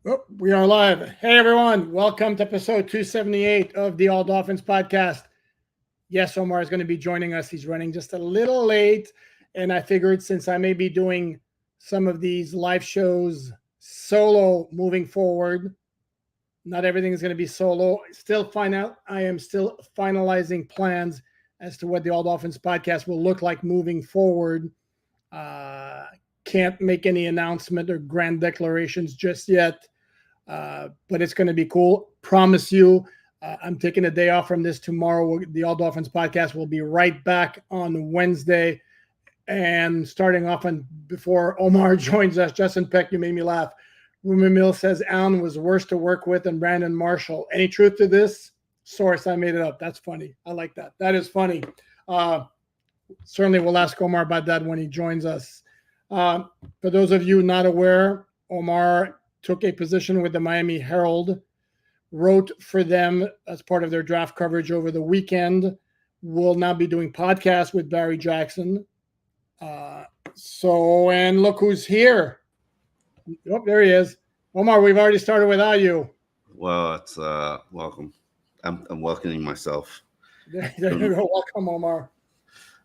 Oh, we are live. Hey, everyone. Welcome to episode 278 of the All Dolphins podcast. Yes, Omar is going to be joining us. He's running just a little late. And I figured since I may be doing some of these live shows solo moving forward, not everything is going to be solo. I am still finalizing plans as to what the All Dolphins podcast will look like moving forward. Can't make any announcement or grand declarations just yet. But it's going to be cool. Promise you, I'm taking a day off from this tomorrow. The All Dolphins podcast will be right back on Wednesday. And starting off on before Omar joins us, Justin Peck, you made me laugh. Rumor Mill says Allen was worse to work with than Brandon Marshall. Any truth to this? Source, I made it up. That's funny. I like that. That is funny. Certainly we'll ask Omar about that when he joins us. For those of you not aware, Omar took a position with the Miami Herald, wrote for them as part of their draft coverage over the weekend, will now be doing podcasts with Barry Jackson. And look who's here. Oh, there he is. Omar, we've already started without you. Well, it's welcome. I'm welcoming myself. There you go. Welcome, Omar.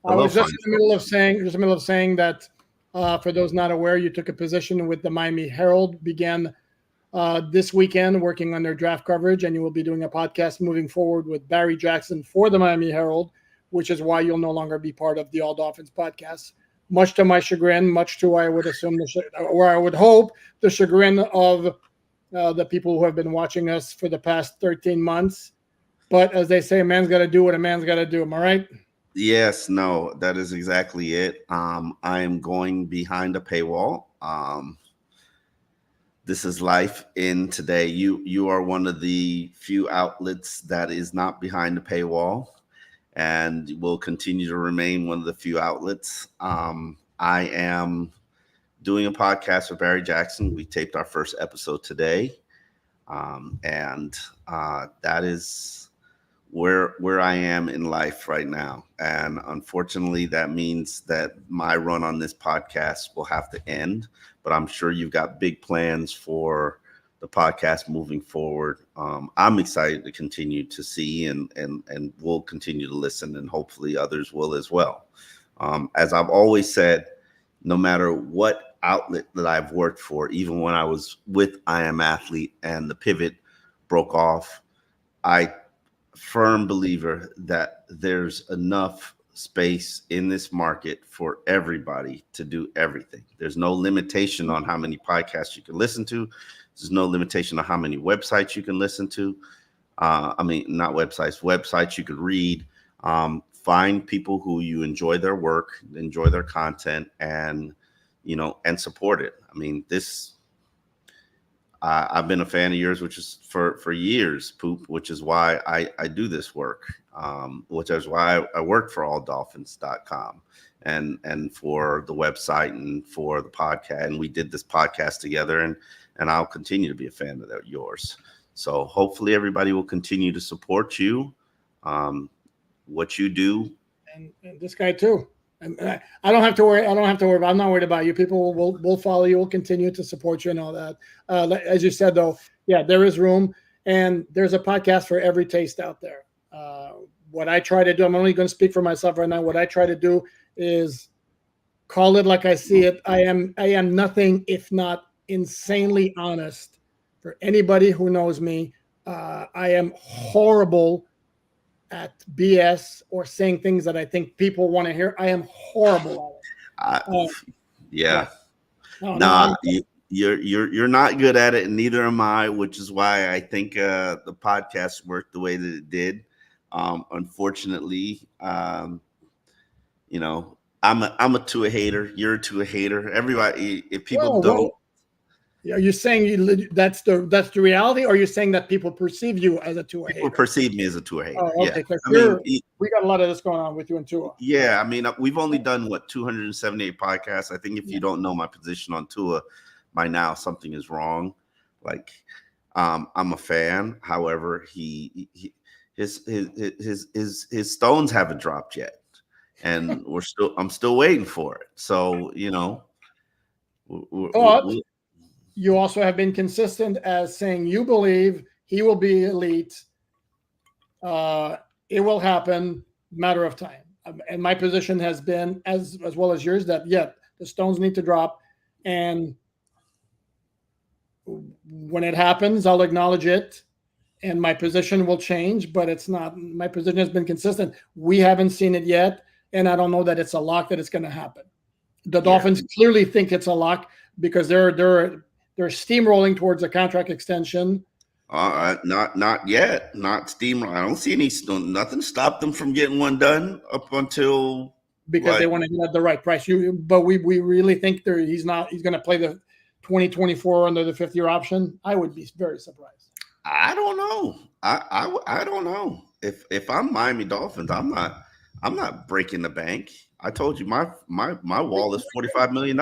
I was just in the middle of saying that for those not aware, you took a position with the Miami Herald, began this weekend working on their draft coverage, and you will be doing a podcast moving forward with Barry Jackson for the Miami Herald, which is why you'll no longer be part of the All Dolphins podcast. Much to my chagrin, much to I would assume, or I would hope, the chagrin of the people who have been watching us for the past 13 months. But as they say, a man's got to do what a man's got to do. Am I right? Yes, no, that is exactly it. I am going behind a paywall. This is life in today. You are one of the few outlets that is not behind the paywall, and will continue to remain one of the few outlets. I am doing a podcast with Barry Jackson. We taped our first episode today, and that is where I am in life right now. And unfortunately, that means that my run on this podcast will have to end, but I'm sure you've got big plans for the podcast moving forward. I'm excited to continue to see and we'll continue to listen, and hopefully others will as well. As I've always said, no matter what outlet that I've worked for, even when I was with I Am Athlete and the pivot broke off, I firm believer that there's enough space in this market for everybody to do everything. There's no limitation on how many podcasts you can listen to. There's no limitation on how many websites you can listen to. Not websites you could read. Find people who you enjoy their work, enjoy their content, and support it. I mean, I've been a fan of yours, which is for years, Poop, which is why I do this work, which is why I work for alldolphins.com and for the website and for the podcast. And we did this podcast together, and I'll continue to be a fan of yours. So hopefully everybody will continue to support you, what you do. And this guy too. And I don't have to worry. I'm not worried about you. People will follow you. Will continue to support you and all that. As you said, though, yeah, there is room, and there's a podcast for every taste out there. What I try to do, I'm only going to speak for myself right now. What I try to do is call it like I see it. I am nothing if not insanely honest. For anybody who knows me, I am horrible at BS or saying things that I think people want to hear. I am horrible at it. Yeah. No, you're not good at it, and neither am I, which is why I think the podcast worked the way that it did. Unfortunately, I'm a Tua hater. You're a Tua hater. Everybody, if people don't. Are you saying that's the reality, or are you saying that people perceive you as a Tua hater? People perceive me as a Tua hater. Oh, okay. Yeah. We got a lot of this going on with you and Tua. Yeah, I mean, we've only done 278 podcasts. I think if you don't know my position on Tua by now, something is wrong. Like, I'm a fan. However, his stones haven't dropped yet, and I'm still waiting for it. So You also have been consistent as saying you believe he will be elite. It will happen, matter of time. And my position has been as well as yours that the Stones need to drop, and when it happens, I'll acknowledge it, and my position will change. But it's not my position has been consistent. We haven't seen it yet, and I don't know that it's a lock that it's going to happen. The Dolphins clearly think it's a lock because they're steamrolling towards a contract extension. Not yet. Not steamroll. I don't see nothing stop them from getting one done up until because they want to get at the right price. But we really think he's going to play the 2024 under the 5th year option. I would be very surprised. I don't know. I don't know. If I'm Miami Dolphins, I'm not breaking the bank. I told you my wall is $45 million.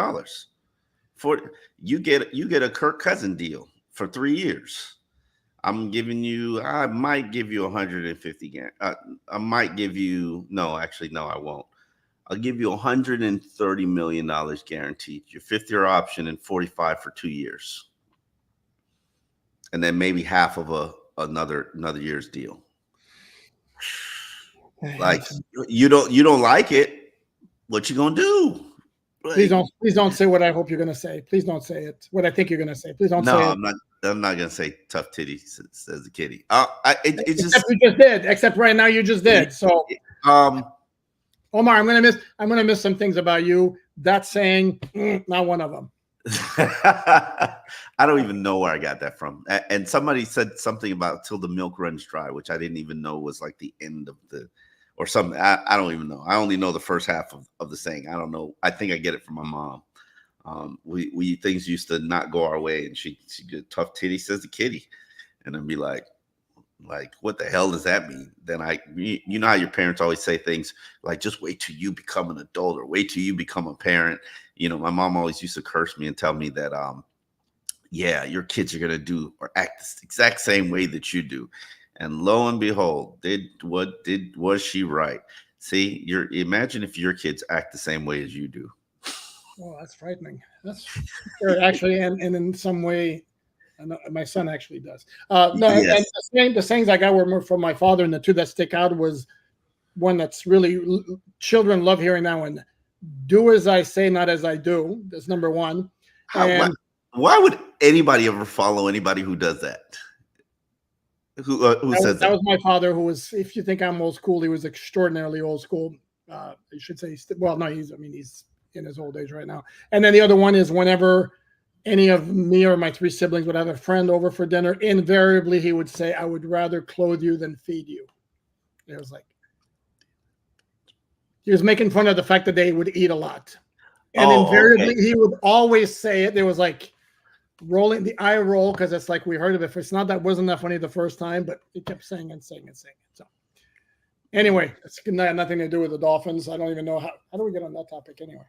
You get a Kirk Cousins deal for 3 years. I might give you 150. I might give you no, I won't. I'll give you $130 million guaranteed. Your 5th year option and 45 for 2 years, and then maybe half of another year's deal. Like you don't like it. What you gonna do? Please don't say what I hope you're gonna say. Please don't say it. What I think you're gonna say. Please don't say it. I'm not gonna say tough titty, says the kitty. Except you just did. Except right now you just did. So Omar, I'm gonna miss some things about you. That saying, not one of them. I don't even know where I got that from. And somebody said something about till the milk runs dry, which I didn't even know was like the end of or something. I don't even know. I only know the first half of the saying. I don't know. I think I get it from my mom. We things used to not go our way, and she get tough titty, says the kitty, and I'd be like, what the hell does that mean? Then you know how your parents always say things like, just wait till you become an adult or wait till you become a parent. You know, my mom always used to curse me and tell me that, your kids are going to do or act the exact same way that you do. And lo and behold, was she right? See, imagine if your kids act the same way as you do. Oh, that's frightening. That's actually, and in some way, my son actually does. Yes. And the sayings I got were more from my father, and the two that stick out was one that's really children love hearing that one. Do as I say, not as I do. That's number one. Why would anybody ever follow anybody who does that? Who says that? That was my father, who was, if you think I'm old school, he was extraordinarily old school. You should say, well, no, he's in his old age right now. And then the other one is whenever any of me or my 3 siblings would have a friend over for dinner, invariably he would say, I would rather clothe you than feed you. It was like, he was making fun of the fact that they would eat a lot. And invariably he would always say it. There was like rolling the eye roll, because it's like we heard of it. It's not that wasn't that funny the first time, but he kept saying and saying and saying it. So anyway, it's nothing to do with the Dolphins. I don't even know how do we get on that topic anyway.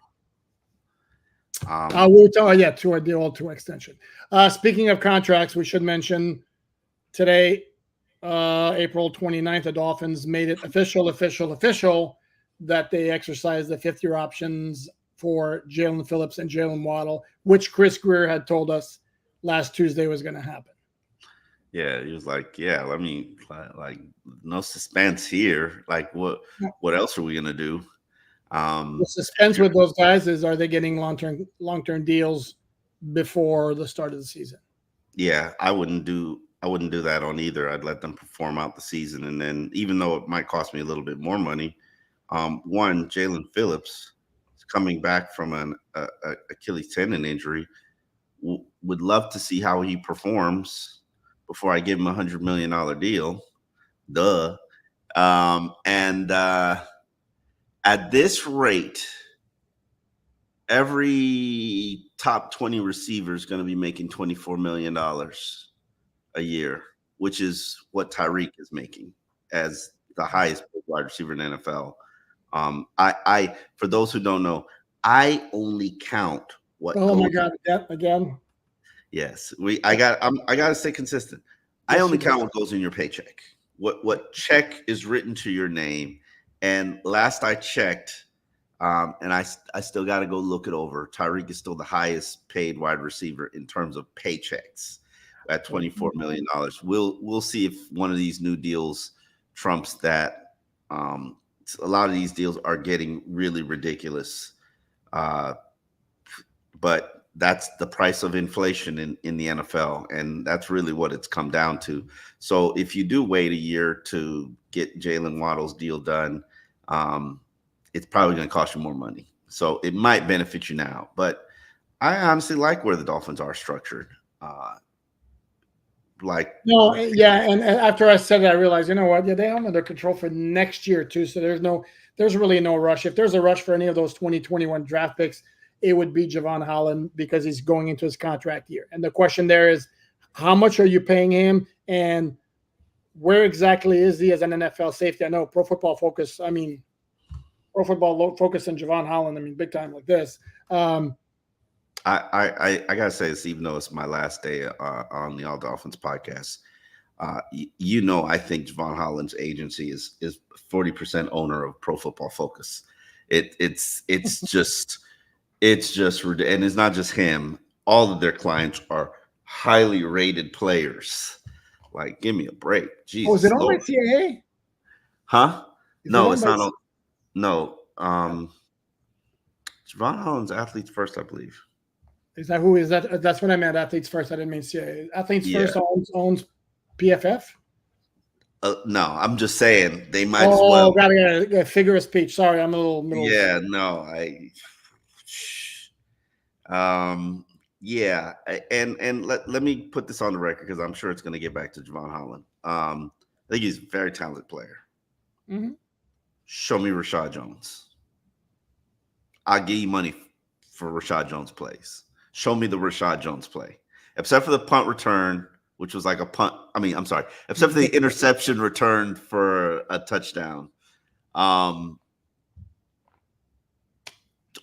We'll tell to a deal to extension. Speaking of contracts, we should mention today, April 29th, the Dolphins made it official that they exercised the 5th year options for Jalen Phillips and Jalen Waddle, which Chris Greer had told us last Tuesday was going to happen. Yeah, he was like, let me like no suspense here. Like what else are we going to do? The suspense with those guys is, are they getting long-term deals before the start of the season? Yeah, I wouldn't do that on either. I'd let them perform out the season, and then even though it might cost me a little bit more money, Jalen Phillips is coming back from an Achilles tendon injury. Would love to see how he performs before I give him $100 million deal. Duh. At this rate, every top 20 receiver is going to be making $24 million a year, which is what Tyreek is making as the highest wide receiver in the NFL. I for those who don't know, I only count what. Oh my God! Yeah, again. Yes, I got to stay consistent. Yes, I only count what goes in your paycheck. What check is written to your name. And last I checked, And I still got to go look it over. Tyreek is still the highest paid wide receiver in terms of paychecks at $24 million. We'll see if one of these new deals trumps that. A lot of these deals are getting really ridiculous. But that's the price of inflation in the NFL, and that's really what it's come down to. So if you do wait a year to get Jalen Waddle's deal done, it's probably going to cost you more money. So it might benefit you now, but I honestly like where the Dolphins are structured. And after I said that, I realized, you know what? Yeah, they have under control for next year too. So there's really no rush. If there's a rush for any of those 2021 draft picks, it would be Javon Holland because he's going into his contract year. And the question there is, how much are you paying him, and where exactly is he as an NFL safety? I know Pro Football Focus and Javon Holland, big time like this. I gotta say this, even though it's my last day on the All Dolphins podcast. I think Javon Holland's agency is 40% owner of Pro Football Focus. It's just and it's not just him. All of their clients are highly rated players. Like, give me a break. Jesus. Is it on by CAA? Huh? No, it's not on. No. Javon Holland's Athletes First, I believe. Is that who is that? That's what I meant. Athletes First. I didn't mean CAA. Athletes First owns PFF. No, I'm just saying they might as well. Oh, got a figure of speech. Sorry, I'm a little. Yeah, no, and let me put this on the record because I'm sure it's going to get back to Javon Holland. I think he's a very talented player. Mm-hmm. Show me Rashad Jones. I'll give you money for Rashad Jones plays. Show me the Rashad Jones play. Except for the punt return, which was like a punt. Except for the interception return for a touchdown.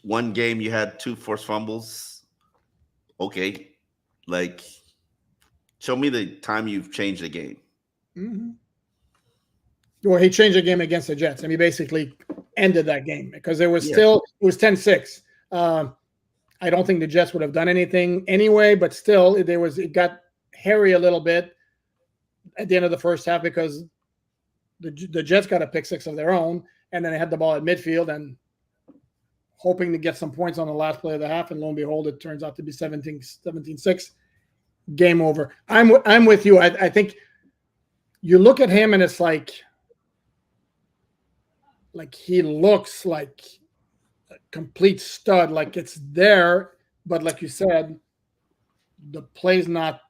One game you had 2 forced fumbles. Okay. Like, show me the time you've changed the game. Mm-hmm. Well, he changed the game against the Jets, and he basically ended that game because it was 10-6. I don't think the Jets would have done anything anyway, but still it got hairy a little bit at the end of the first half because the Jets got a pick 6 of their own, and then they had the ball at midfield and hoping to get some points on the last play of the half, and lo and behold, it turns out to be 17-6. Game over. I'm with you. I think you look at him and it's like he looks like a complete stud, like it's there, but like you said, the play's not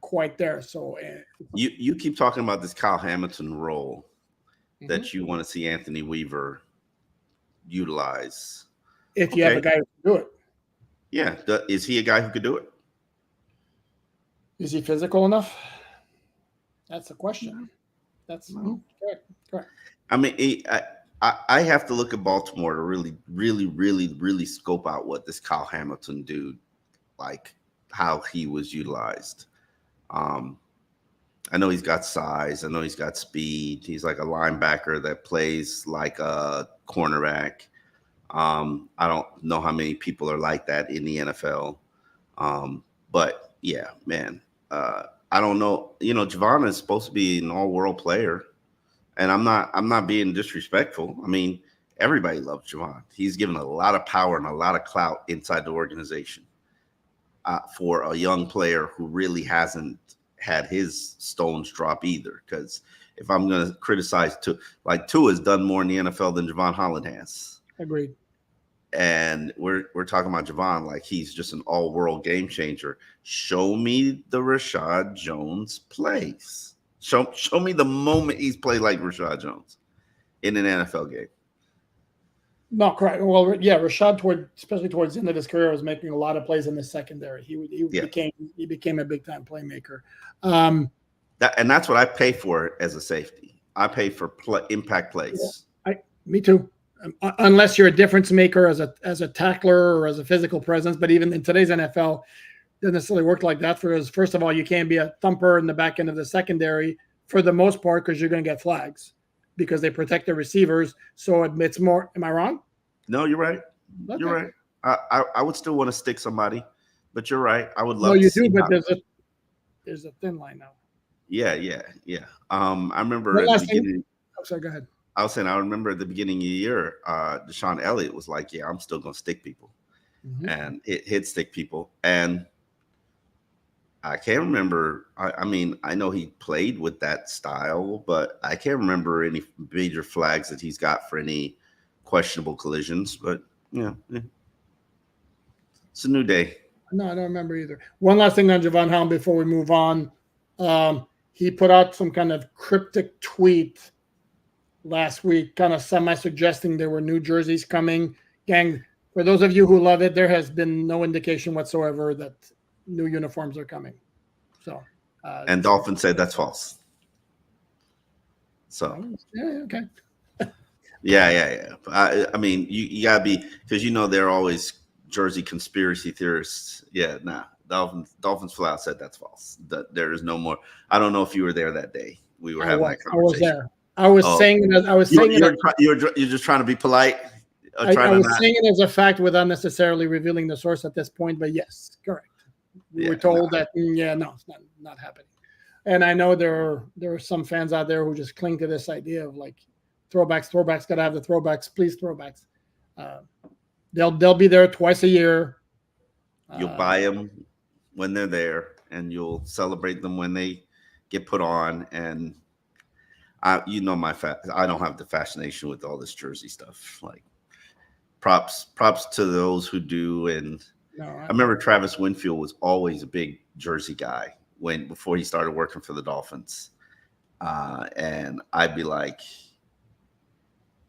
quite there. So you keep talking about this Kyle Hamilton role that you want to see Anthony Weaver utilize. If you have a guy who can do it. Yeah. Is he a guy who could do it? Is he physical enough? That's the question. That's correct. I mean, I have to look at Baltimore to really, really, really, really scope out what this Kyle Hamilton dude, like how he was utilized. I know he's got size. I know he's got speed. He's like a linebacker that plays like a cornerback. I don't know how many people are like that in the NFL. But yeah, man, I don't know. Javon is supposed to be an all-world player, and I'm not being disrespectful. I mean, everybody loves Javon. He's given a lot of power and a lot of clout inside the organization for a young player who really hasn't had his stones drop either. Because if I'm going to criticize Tua has done more in the NFL than Javon Holland has. Agreed. And we're talking about Javon like he's just an all-world game changer. Show me the Rashad Jones plays. Show me the moment he's played like Rashad Jones in an NFL game. No, correct. Well, yeah, Rashad, especially towards the end of his career, was making a lot of plays in the secondary. He became a big-time playmaker. And that's what I pay for as a safety. I pay for impact plays. Me too. Unless you're a difference maker as a tackler or as a physical presence, but even in today's NFL, it doesn't necessarily work like that. First of all, you can't be a thumper in the back end of the secondary for the most part because you're going to get flags because they protect the receivers, so it's more. Am I wrong? No, you're right. Okay. You're right. I would still want to stick somebody, but you're right. I would No, love to you see do, but how, there's a thin line now. yeah. I remember One at the last thing. beginning. I'm sorry. Go ahead. I was saying I remember at the beginning of the year, Deshaun Elliott was like, "Yeah, I'm still gonna stick people," and it hit stick people. And I can't remember. I mean, I know he played with that style, but I can't remember any major flags that he's got for any questionable collisions. But yeah, it's a new day. No, I don't remember either. One last thing on Javon Helm before we move on. He put out some kind of cryptic tweet last week, kind of semi-suggesting there were new jerseys coming. Gang, for those of you who love it, there has been no indication whatsoever that new uniforms are coming. So, And Dolphin said that's false. So yeah, okay. yeah. I mean, you gotta be, because they're always jersey conspiracy theorists. Yeah, nah. Dolphins flat out said that's false. That there is no more. I don't know if you were there that day. We were having that conversation. I was there. I was saying it. I was saying it. You're just trying to be polite. I was saying it as a fact without necessarily revealing the source at this point. But yes, correct. We were told that. No, it's not happening. And I know there are some fans out there who just cling to this idea of like throwbacks. Throwbacks got to have the throwbacks. Please, throwbacks. They'll be there twice a year. You'll buy them when they're there, and you'll celebrate them when they get put on. And I don't have the fascination with all this jersey stuff. Like props to those who do. And I remember Travis Winfield was always a big jersey guy before he started working for the Dolphins. And I'd be like,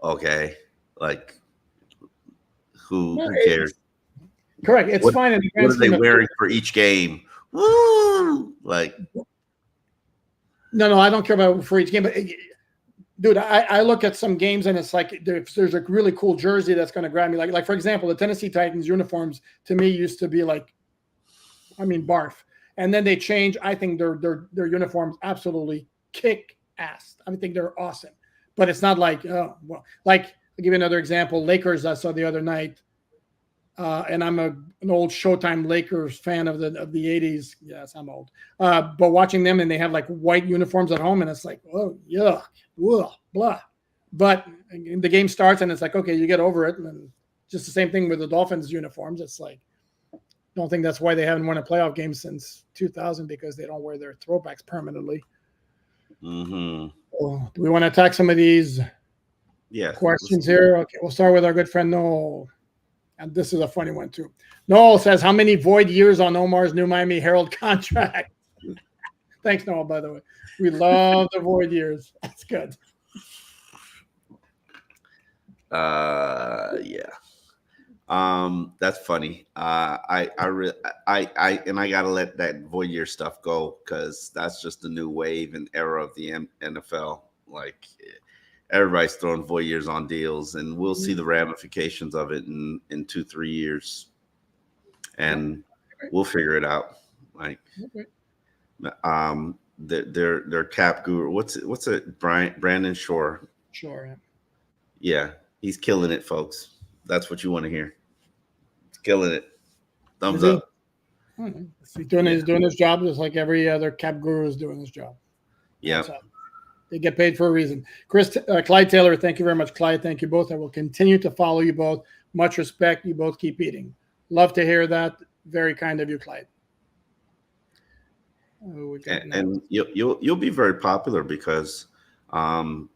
okay, like who cares? Correct. It's fine. What are they wearing for each game? Woo! Like, no, I don't care about for each game. But dude, I look at some games and it's like if there's a really cool jersey that's going to grab me. Like for example, the Tennessee Titans uniforms to me used to be like, barf. And then they change. I think their uniforms absolutely kick ass. I think they're awesome. But it's not like like I'll give you another example. Lakers I saw the other night. And I'm an old Showtime Lakers fan of the 80s. Yes, I'm old. But watching them and they have like white uniforms at home and it's like, oh, yuck, blah. But the game starts and it's like, okay, you get over it. And just the same thing with the Dolphins uniforms. It's like, I don't think that's why they haven't won a playoff game since 2000 because they don't wear their throwbacks permanently. Mm-hmm. So, do we want to attack some of these questions here? Okay, we'll start with our good friend Noel. And this is a funny one, too. Noel says, how many void years on Omar's new Miami Herald contract? Thanks, Noel, by the way. We love the void years. That's good. Yeah. That's funny. I gotta let that void year stuff go because that's just the new wave and era of the NFL. Like everybody's throwing void years on deals, and we'll see the ramifications of it in 2-3 years, and we'll figure it out. Like, their cap guru. What's it? Brandon Shore. Sure. Yeah, he's killing it, folks. That's what you want to hear. He's killing it. Thumbs up. He's doing his job just like every other cap guru is doing his job. Yeah. They get paid for a reason. Clyde Taylor, thank you very much. Clyde, thank you both. I will continue to follow you both. Much respect. You both keep eating. Love to hear that. Very kind of you, Clyde. And you'll be very popular because I've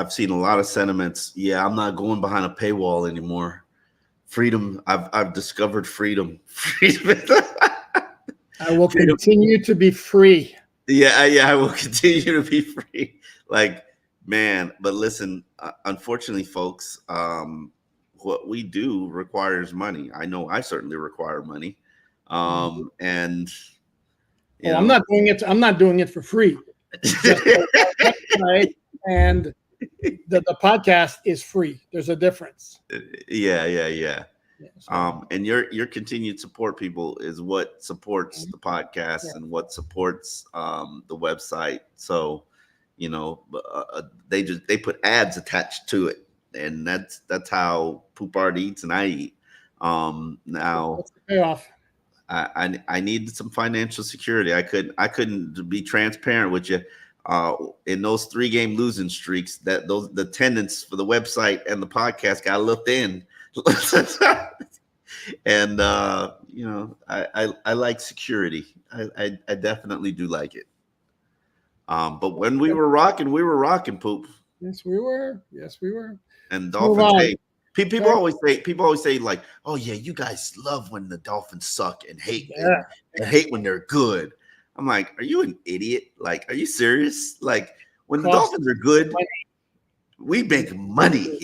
seen a lot of sentiments. Yeah, I'm not going behind a paywall anymore. Freedom. I've discovered freedom. I will continue to be free. Yeah, I will continue to be free. Like, man, but listen, unfortunately, folks, what we do requires money. I know I certainly require money. And I'm not doing it. I'm not doing it for free. And the podcast is free. There's a difference. Yeah. And your continued support, people, is what supports the podcast and what supports the website. So, You know, they put ads attached to it, and that's how Poupard eats and I eat. Now What's the payoff? I needed some financial security. I couldn't be transparent with you. In those 3-game losing streaks, the attendance for the website and the podcast got a little thin. And you know, I like security. I definitely do like it. But when we were rocking, Poop. Yes, we were. Yes, we were. And Dolphins, hey, people always say like, oh yeah, you guys love when the Dolphins suck and hate when they're good. I'm like, are you an idiot? Like, are you serious? Like, when the Dolphins are good, we make money.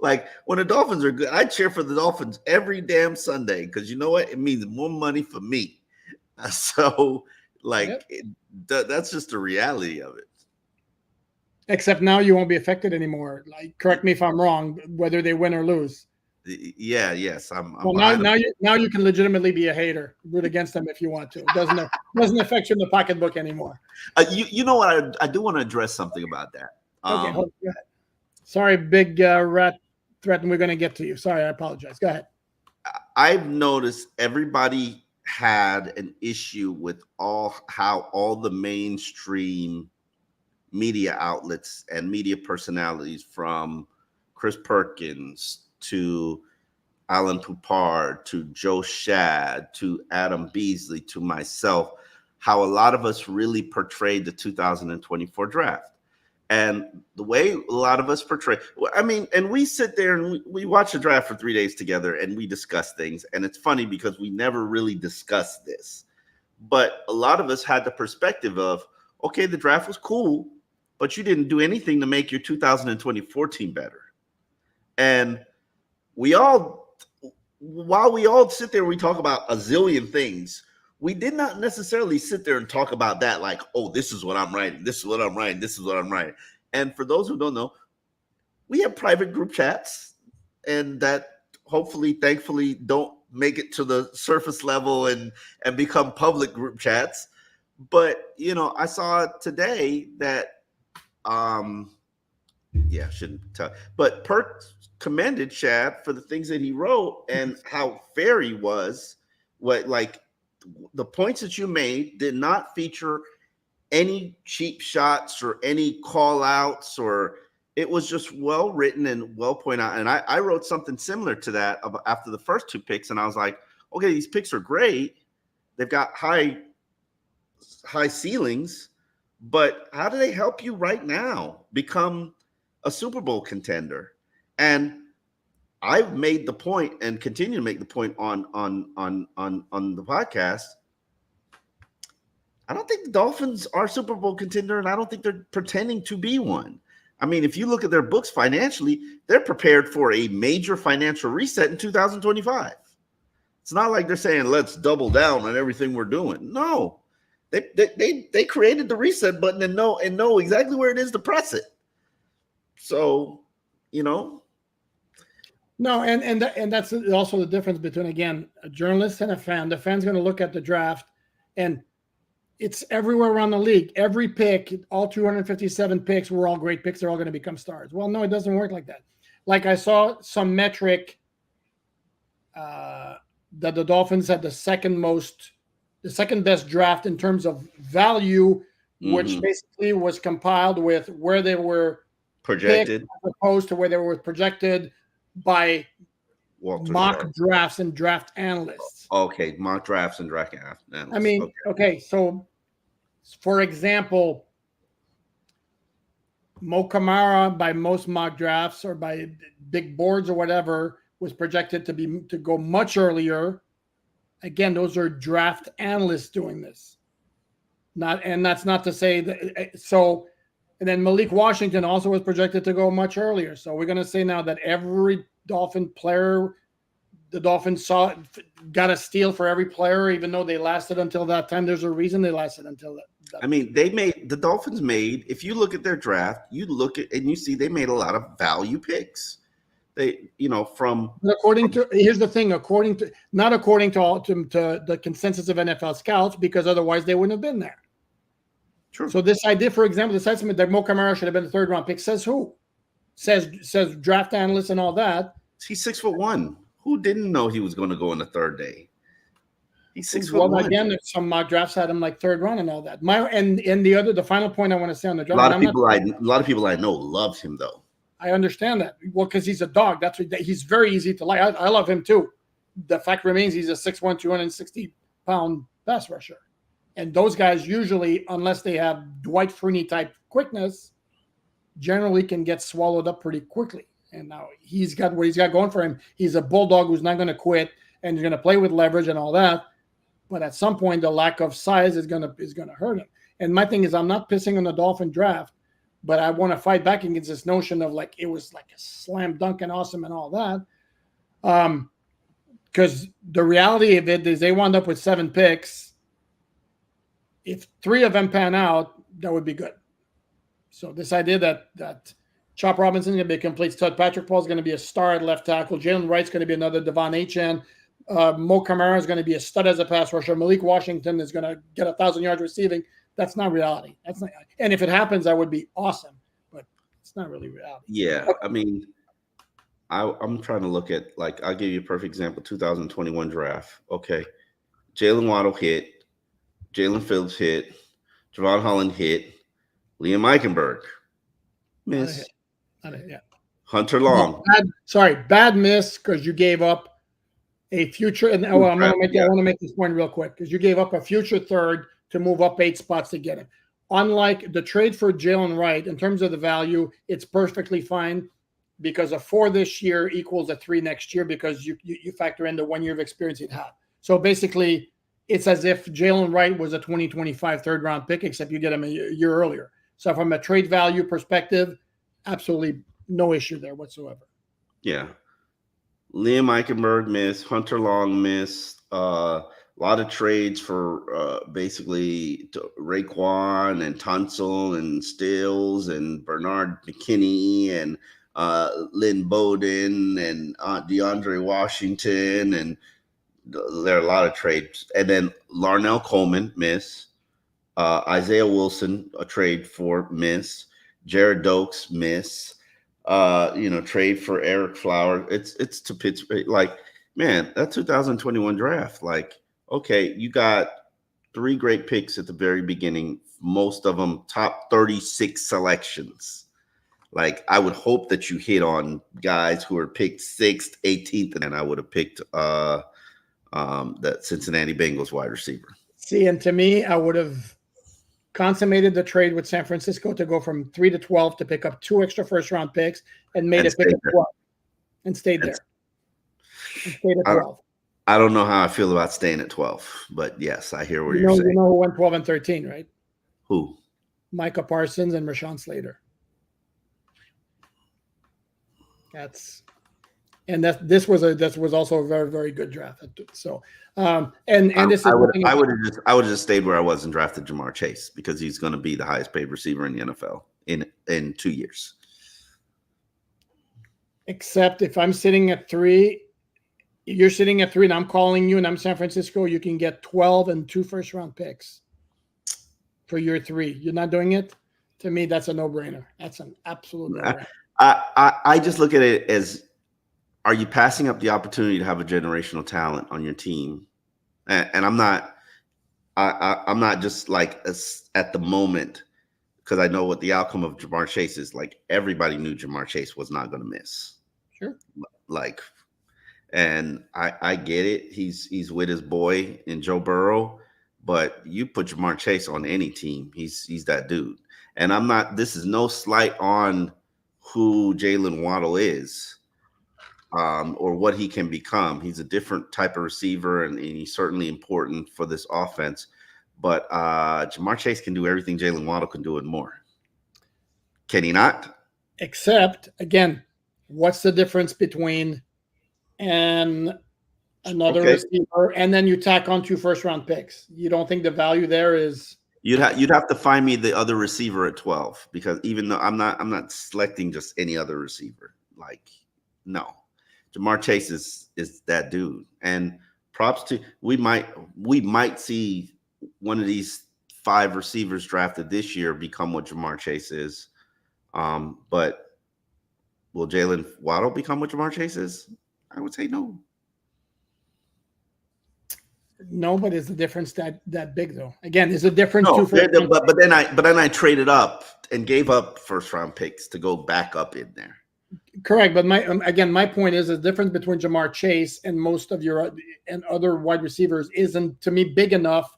Like when the Dolphins are good, I cheer for the Dolphins every damn Sunday because you know what? It means more money for me. So, like, that's just the reality of it. Except now you won't be affected anymore. Like, correct me if I'm wrong, whether they win or lose. Yeah, yes. Now you can legitimately be a hater, root against them if you want to. It doesn't affect you in the pocketbook anymore. You know what? I do want to address something about that. Okay, go ahead. Sorry, big rat threat, and we're going to get to you. Sorry, I apologize. Go ahead. I've noticed everybody had an issue with how all the mainstream media outlets and media personalities, from Chris Perkins to Alan Poupard to Joe Shad to Adam Beasley to myself, how a lot of us really portrayed the 2024 draft. And the way a lot of us portray, I mean, and we sit there and we watch the draft for 3 days together and we discuss things. And it's funny because we never really discussed this. But a lot of us had the perspective of, okay, the draft was cool, but you didn't do anything to make your 2024 team better. And while we all sit there and we talk about a zillion things, we did not necessarily sit there and talk about that like, oh, this is what I'm writing. This is what I'm writing. This is what I'm writing. And for those who don't know, we have private group chats, and that hopefully, thankfully, don't make it to the surface level and become public group chats. But, you know, I saw today that, shouldn't tell, but Perk commended Shad for the things that he wrote and how fair he was. The points that you made did not feature any cheap shots or any call outs, or it was just well written and well pointed out. And I wrote something similar to that after the first 2 picks. And I was like, okay, these picks are great. They've got high ceilings, but how do they help you right now become a Super Bowl contender? And I've made the point and continue to make the point on the podcast. I don't think the Dolphins are a Super Bowl contender, and I don't think they're pretending to be one. I mean, if you look at their books financially, they're prepared for a major financial reset in 2025. It's not like they're saying, let's double down on everything we're doing. No, they created the reset button and know exactly where it is to press it. So, you know. No, and that's also the difference between, again, a journalist and a fan. The fan's going to look at the draft, and it's everywhere around the league. Every pick, all 257 picks, were all great picks. They're all going to become stars. Well, no, it doesn't work like that. Like, I saw some metric that the Dolphins had the second best draft in terms of value, which basically was compiled with where they were projected as opposed to where they were projected by mock drafts and draft analysts. Okay, mock drafts and draft analysts. I mean, okay, so for example, Mo Kamara, by most mock drafts or by big boards or whatever, was projected to go much earlier. Again, those are draft analysts doing this. And that's not to say that. So, and then Malik Washington also was projected to go much earlier. So we're going to say now that every Dolphin player, the Dolphins got a steal for every player, even though they lasted until that time. There's a reason they lasted until that. I mean, the Dolphins made, if you look at their draft, you look at and you see they made a lot of value picks. They, you know, here's the thing, not according to the consensus of NFL scouts, because otherwise they wouldn't have been there. True. So this idea, for example, the sentiment that Mo Camara should have been the third round pick, says who? Says draft analysts and all that. He's 6'1". Who didn't know he was going to go on the third day? He's 6'1". Well, again, some mock drafts had him like third round and all that. The final point I want to say on the A draft. lot of people I know loved him though. I understand that. Well, because he's a dog. That's what he's very easy to like. I love him too. The fact remains he's a 6'1", 260-pound pass rusher. And those guys usually, unless they have Dwight Freeney type quickness, generally can get swallowed up pretty quickly. And now he's got what he's got going for him. He's a bulldog who's not going to quit, and he's going to play with leverage and all that. But at some point, the lack of size is going to hurt him. And my thing is, I'm not pissing on the Dolphin draft, but I want to fight back against this notion of like it was like a slam dunk and awesome and all that. Because the reality of it is they wound up with 7 picks. If 3 of them pan out, that would be good. So this idea that Chop Robinson is going to be a complete stud, Patrick Paul is going to be a star at left tackle, Jalen Wright's going to be another Devon Achane, Mo Camara is going to be a stud as a pass rusher, Malik Washington is going to get 1,000 yards receiving. That's not reality. That's not. And if it happens, that would be awesome, but it's not really reality. Yeah, I mean, I'm trying to look at, like, I'll give you a perfect example. 2021 draft. Okay, Jalen Waddle hit, Jalen Phillips hit, Javon Holland hit, Liam Eichenberg miss, Not a hit. Yeah. Hunter Long. Bad miss because you gave up a future. And I want to make this point real quick because you gave up a future third to move up 8 spots to get him. Unlike the trade for Jalen Wright, in terms of the value, it's perfectly fine because a 4 this year equals a 3 next year because you factor in the 1 year of experience he'd have. So basically, it's as if Jalen Wright was a 2025 third round pick, except you get him a year earlier. So from a trade value perspective, absolutely no issue there whatsoever. Yeah. Liam Eichenberg missed, Hunter Long missed, a lot of trades for basically Raekwon and Tunsil and Stills and Bernard McKinney and Lynn Bowden and DeAndre Washington. And there are a lot of trades. And then Larnell Coleman, miss. Isaiah Wilson, a trade for miss. Jared Dokes, miss. Trade for Eric Flower. It's to Pittsburgh. Like, man, that 2021 draft, like, okay, you got 3 great picks at the very beginning, most of them top 36 selections. Like, I would hope that you hit on guys who are picked 6th, 18th, and I would have picked that Cincinnati Bengals wide receiver. See, and to me, I would have consummated the trade with San Francisco to go from 3 to 12 to pick up 2 extra first-round picks and made it pick up 12 and stayed there. And stayed at 12. I don't know how I feel about staying at 12, but yes, I hear what you're saying. You know who went 12 and 13, right? Who? Micah Parsons and Rashawn Slater. This was also a very, very good draft. So I would have just stayed where I was and drafted Jamar Chase because he's going to be the highest paid receiver in the NFL in 2 years. Except if I'm sitting at 3, you're sitting at 3, and I'm calling you, and I'm San Francisco, you can get 12 and 2 first-round picks for year 3. You're not doing it? To me, that's a no-brainer. That's an absolute no-brainer. I just look at it as, are you passing up the opportunity to have a generational talent on your team? And I'm not just like at the moment, because I know what the outcome of Jamar Chase is. Like, everybody knew Jamar Chase was not going to miss. Sure. Like, and I get it. He's with his boy in Joe Burrow, but you put Jamar Chase on any team, he's that dude. And this is no slight on who Jalen Waddle is. Or what he can become. He's a different type of receiver, and he's certainly important for this offense. But Jamar Chase can do everything Jalen Waddle can do and more. Can he not? Except, again, what's the difference between another receiver and then you tack on 2 first-round picks? You don't think the value there is? You'd have to find me the other receiver at 12, because even though I'm not selecting just any other receiver. Like, no. Jamar Chase is that dude, and props to we might see one of these 5 receivers drafted this year become what Jamar Chase is. But will Jalen Waddle become what Jamar Chase is? I would say no. No, but is the difference that big though? Again, is the difference No, two first round but then I traded up and gave up first round picks to go back up in there. Correct, but my point is the difference between Jamar Chase and most of your and other wide receivers isn't to me big enough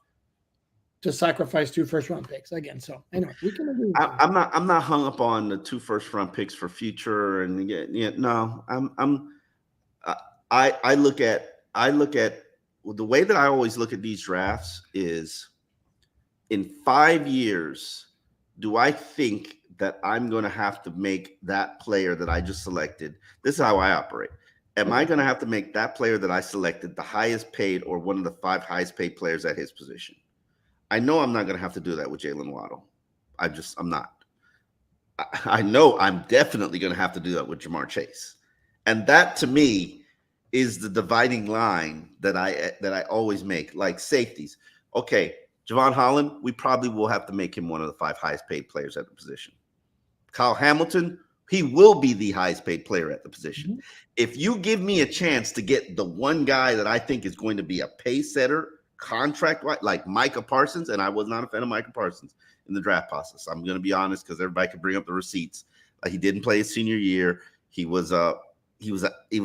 to sacrifice 2 first round picks again. So anyway, we can agree. I'm not hung up on the 2 first round picks for future and no. I look at the way that I always look at these drafts is in 5 years, do I think that I'm going to have to make that player that I just selected? This is how I operate. Am I going to have to make that player that I selected the highest paid or one of the 5 highest paid players at his position? I know I'm not going to have to do that with Jalen Waddle. I'm not. I know I'm definitely going to have to do that with Jamar Chase. And that to me is the dividing line that I always make, like safeties. Okay, Javon Holland, we probably will have to make him one of the 5 highest paid players at the position. Kyle Hamilton, he will be the highest paid player at the position. Mm-hmm. If you give me a chance to get the one guy that I think is going to be a pace setter, contract like Micah Parsons, and I was not a fan of Micah Parsons in the draft process. I'm going to be honest because everybody can bring up the receipts. He didn't play his senior year. He was an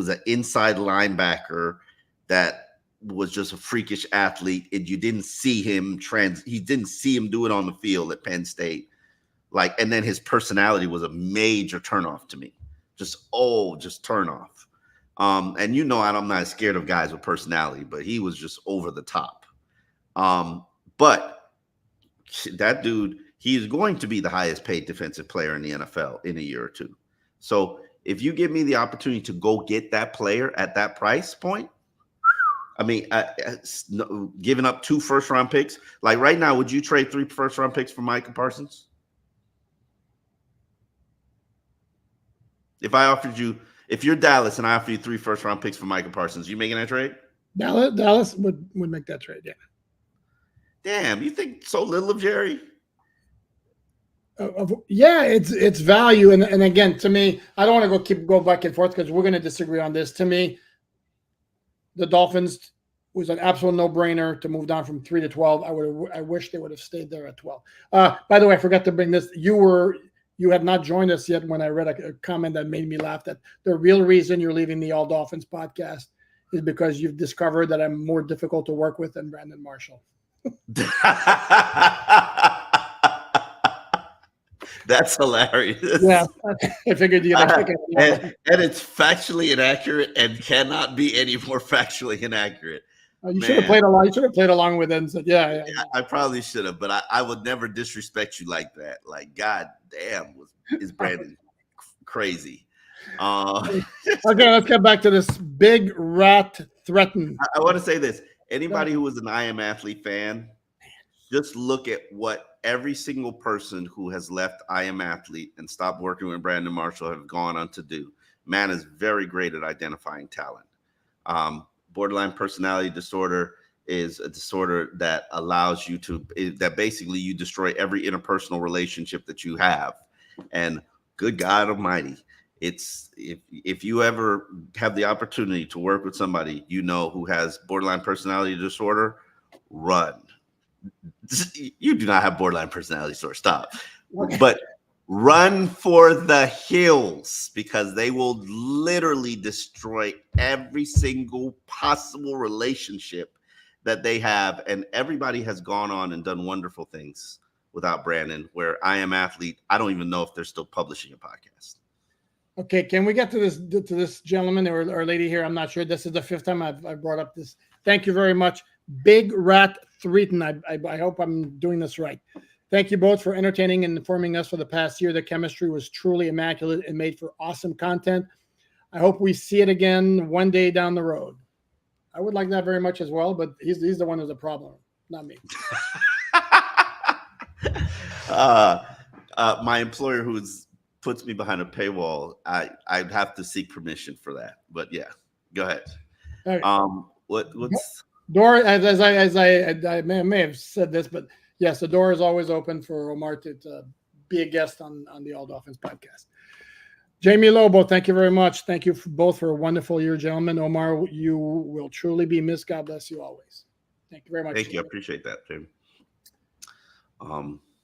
inside linebacker that was just a freakish athlete, and you didn't see him he didn't see him do it on the field at Penn State. And then his personality was a major turnoff to me. Just turn off. And I'm not scared of guys with personality, but he was just over the top. But that dude, he is going to be the highest paid defensive player in the NFL in a year or two. So if you give me the opportunity to go get that player at that price point, I mean, giving up 2 first round picks, like right now, would you trade 3 first round picks for Micah Parsons? If you're Dallas and I offer you 3 first round picks for Micah Parsons, you making that trade? Dallas would make that trade, yeah. Damn, you think so little of Jerry? Yeah, it's value, and again, to me, I don't want to go back and forth because we're going to disagree on this. To me, the Dolphins was an absolute no-brainer to move down from 3 to 12. I wish they would have stayed there at 12. By the way, I forgot to bring this. You had not joined us yet when I read a comment that made me laugh. That the real reason you're leaving the All Dolphins podcast is because you've discovered that I'm more difficult to work with than Brandon Marshall. That's hilarious. Yeah, I figured you'd like and it's factually inaccurate and cannot be any more factually inaccurate. You should have played along. You should have played along with it and said, "Yeah." I probably should have, but I would never disrespect you like that. Like, God damn, is Brandon crazy? Okay, let's get back to this big rat threaten. I want to say this: anybody who was an I Am Athlete fan, just look at what every single person who has left I Am Athlete and stopped working with Brandon Marshall have gone on to do. Man is very great at identifying talent. Borderline personality disorder is a disorder that allows you that basically you destroy every interpersonal relationship that you have. And good God Almighty, it's if you ever have the opportunity to work with somebody who has borderline personality disorder, run. You do not have borderline personality disorder. Stop. Okay. But run for the hills because they will literally destroy every single possible relationship that they have. And everybody has gone on and done wonderful things without Brandon, where I Am Athlete, I don't even know if they're still publishing a podcast. Okay, can we get to this gentleman or lady here? I'm not sure. This is the 5th time I've brought up this. Thank you very much. Big Rat Threaten. I hope I'm doing this right. Thank you both for entertaining and informing us for the past year. The chemistry was truly immaculate and made for awesome content. I hope we see it again one day down the road. I would like that very much as well, but he's the one who's the problem, not me. My employer puts me behind a paywall, I'd have to seek permission for that. But yeah, go ahead. All right. What's Dor? As I may have said this, but yes, the door is always open for Omar to be a guest on the All Dolphins podcast. Jamie Lobo, thank you very much. Thank you both for a wonderful year, gentlemen. Omar, you will truly be missed. God bless you always. Thank you very much. Thank you. I appreciate that, Jamie.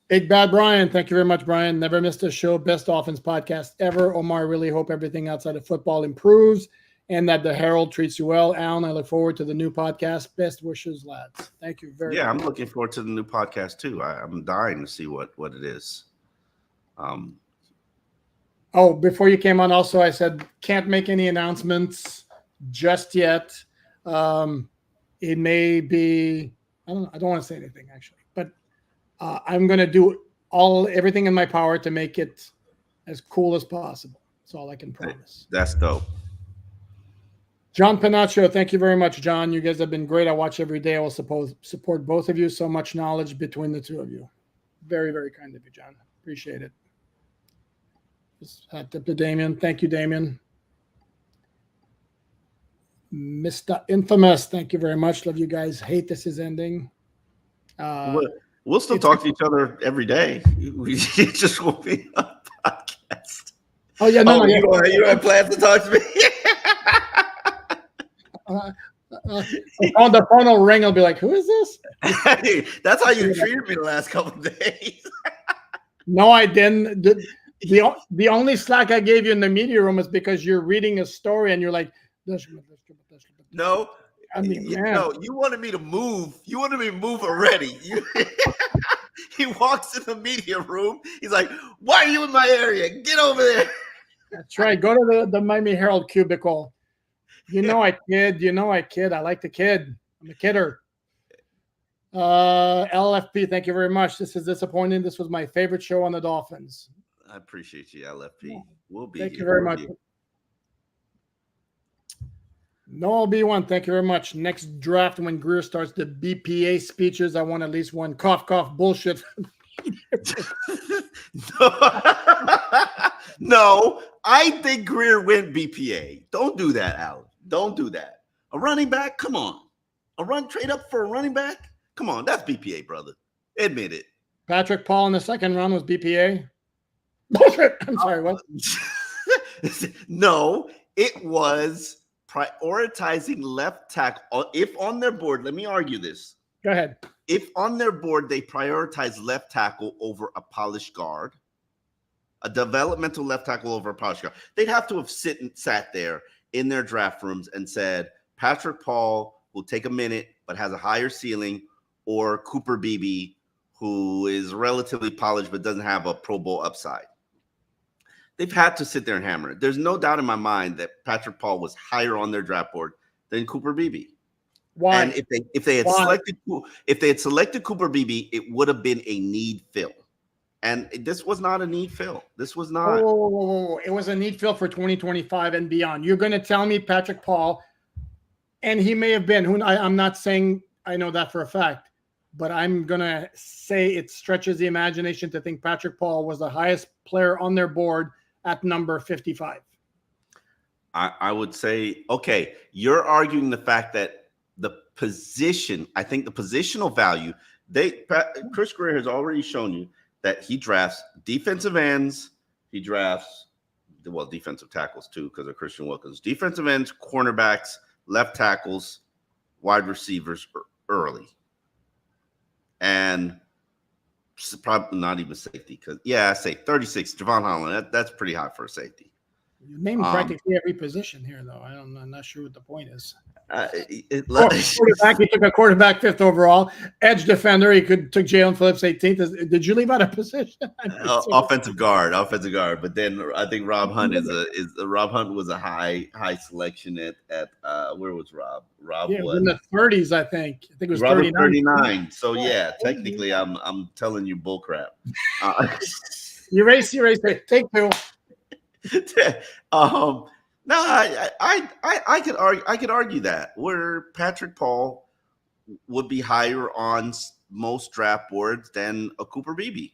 Big Bad Brian, thank you very much, Brian. Never missed a show. Best Dolphins podcast ever. Omar, really hope everything outside of football improves and that the Herald treats you well. Alan, I look forward to the new podcast. Best wishes, lads. Thank you very much. Yeah, I'm looking forward to the new podcast too. I'm dying to see what it is. Oh, before you came on, also I said can't make any announcements just yet. It may be I don't want to say anything actually, but I'm going to do everything in my power to make it as cool as possible. That's all I can promise. That's dope. John Panaccio, thank you very much, John. You guys have been great. I watch every day. I will support both of you. So much knowledge between the two of you. Very, very kind of you, John. Appreciate it. Just hat tip to Damien. Thank you, Damien. Mr. Infamous, thank you very much. Love you guys. Hate this is ending. We'll still talk to each other every day. We just won't be on a podcast. Oh, yeah. No, you don't have plans to talk to me? On the phone will ring. I'll be like, who is this? Hey, that's how you treated me the last couple of days. No, I didn't. The only slack I gave you in the media room is because you're reading a story and you're like, no. I mean, no, you wanted me to move. You wanted me to move already. He walks in the media room. He's like, why are you in my area? Get over there. That's right. Go to the Miami Herald cubicle. I kid. I like the kid. I'm a kidder. LFP, thank you very much. This is disappointing. This was my favorite show on the Dolphins. I appreciate you, LFP. We'll be Thank you very much. Noel B1, thank you very much. Next draft, when Greer starts the BPA speeches, I want at least one cough bullshit. No, I think Greer went BPA. Don't do that, Alan. Don't do that. A running back? Come on. Trade up for a running back? Come on, that's BPA, brother. Admit it. Patrick Paul in the second round was BPA. Bullshit. I'm sorry, what? No, it was prioritizing left tackle. If on their board, let me argue this. Go ahead. If on their board they prioritize left tackle over a polished guard, a developmental left tackle over a polished guard, they'd have to have sat there in their draft rooms and said, Patrick Paul will take a minute but has a higher ceiling, or Cooper Beebe, who is relatively polished but doesn't have a Pro Bowl upside. They've had to sit there and hammer it. There's no doubt in my mind that Patrick Paul was higher on their draft board than Cooper Beebe. Why? And if they had selected Cooper Beebe, it would have been a need fill. And this was not a need fill. This was not. Whoa. It was a need fill for 2025 and beyond. You're going to tell me Patrick Paul, and he may have been. I'm not saying I know that for a fact, but I'm going to say it stretches the imagination to think Patrick Paul was the highest player on their board at number 55. I would say, okay, you're arguing the fact that the position, I think the positional value, Chris Greer has already shown you that he drafts defensive ends, he drafts, defensive tackles too, because of Christian Wilkins, defensive ends, cornerbacks, left tackles, wide receivers early. And probably not even safety, because I say 36, Javon Holland. That's pretty high for a safety. You named practically every position here, though. I'm not sure what the point is. Quarterback, he took a quarterback 5th overall. Edge defender, he took Jalen Phillips 18th. Did you leave out a position? Offensive guard. But then I think Rob Hunt Rob Hunt was a high selection at where was Rob? Rob was in the 30s, I think. I think it was Rob 39. So technically, I'm telling you bullcrap. Erase. Take two. No, I could argue that where Patrick Paul would be higher on most draft boards than a Cooper Beebe.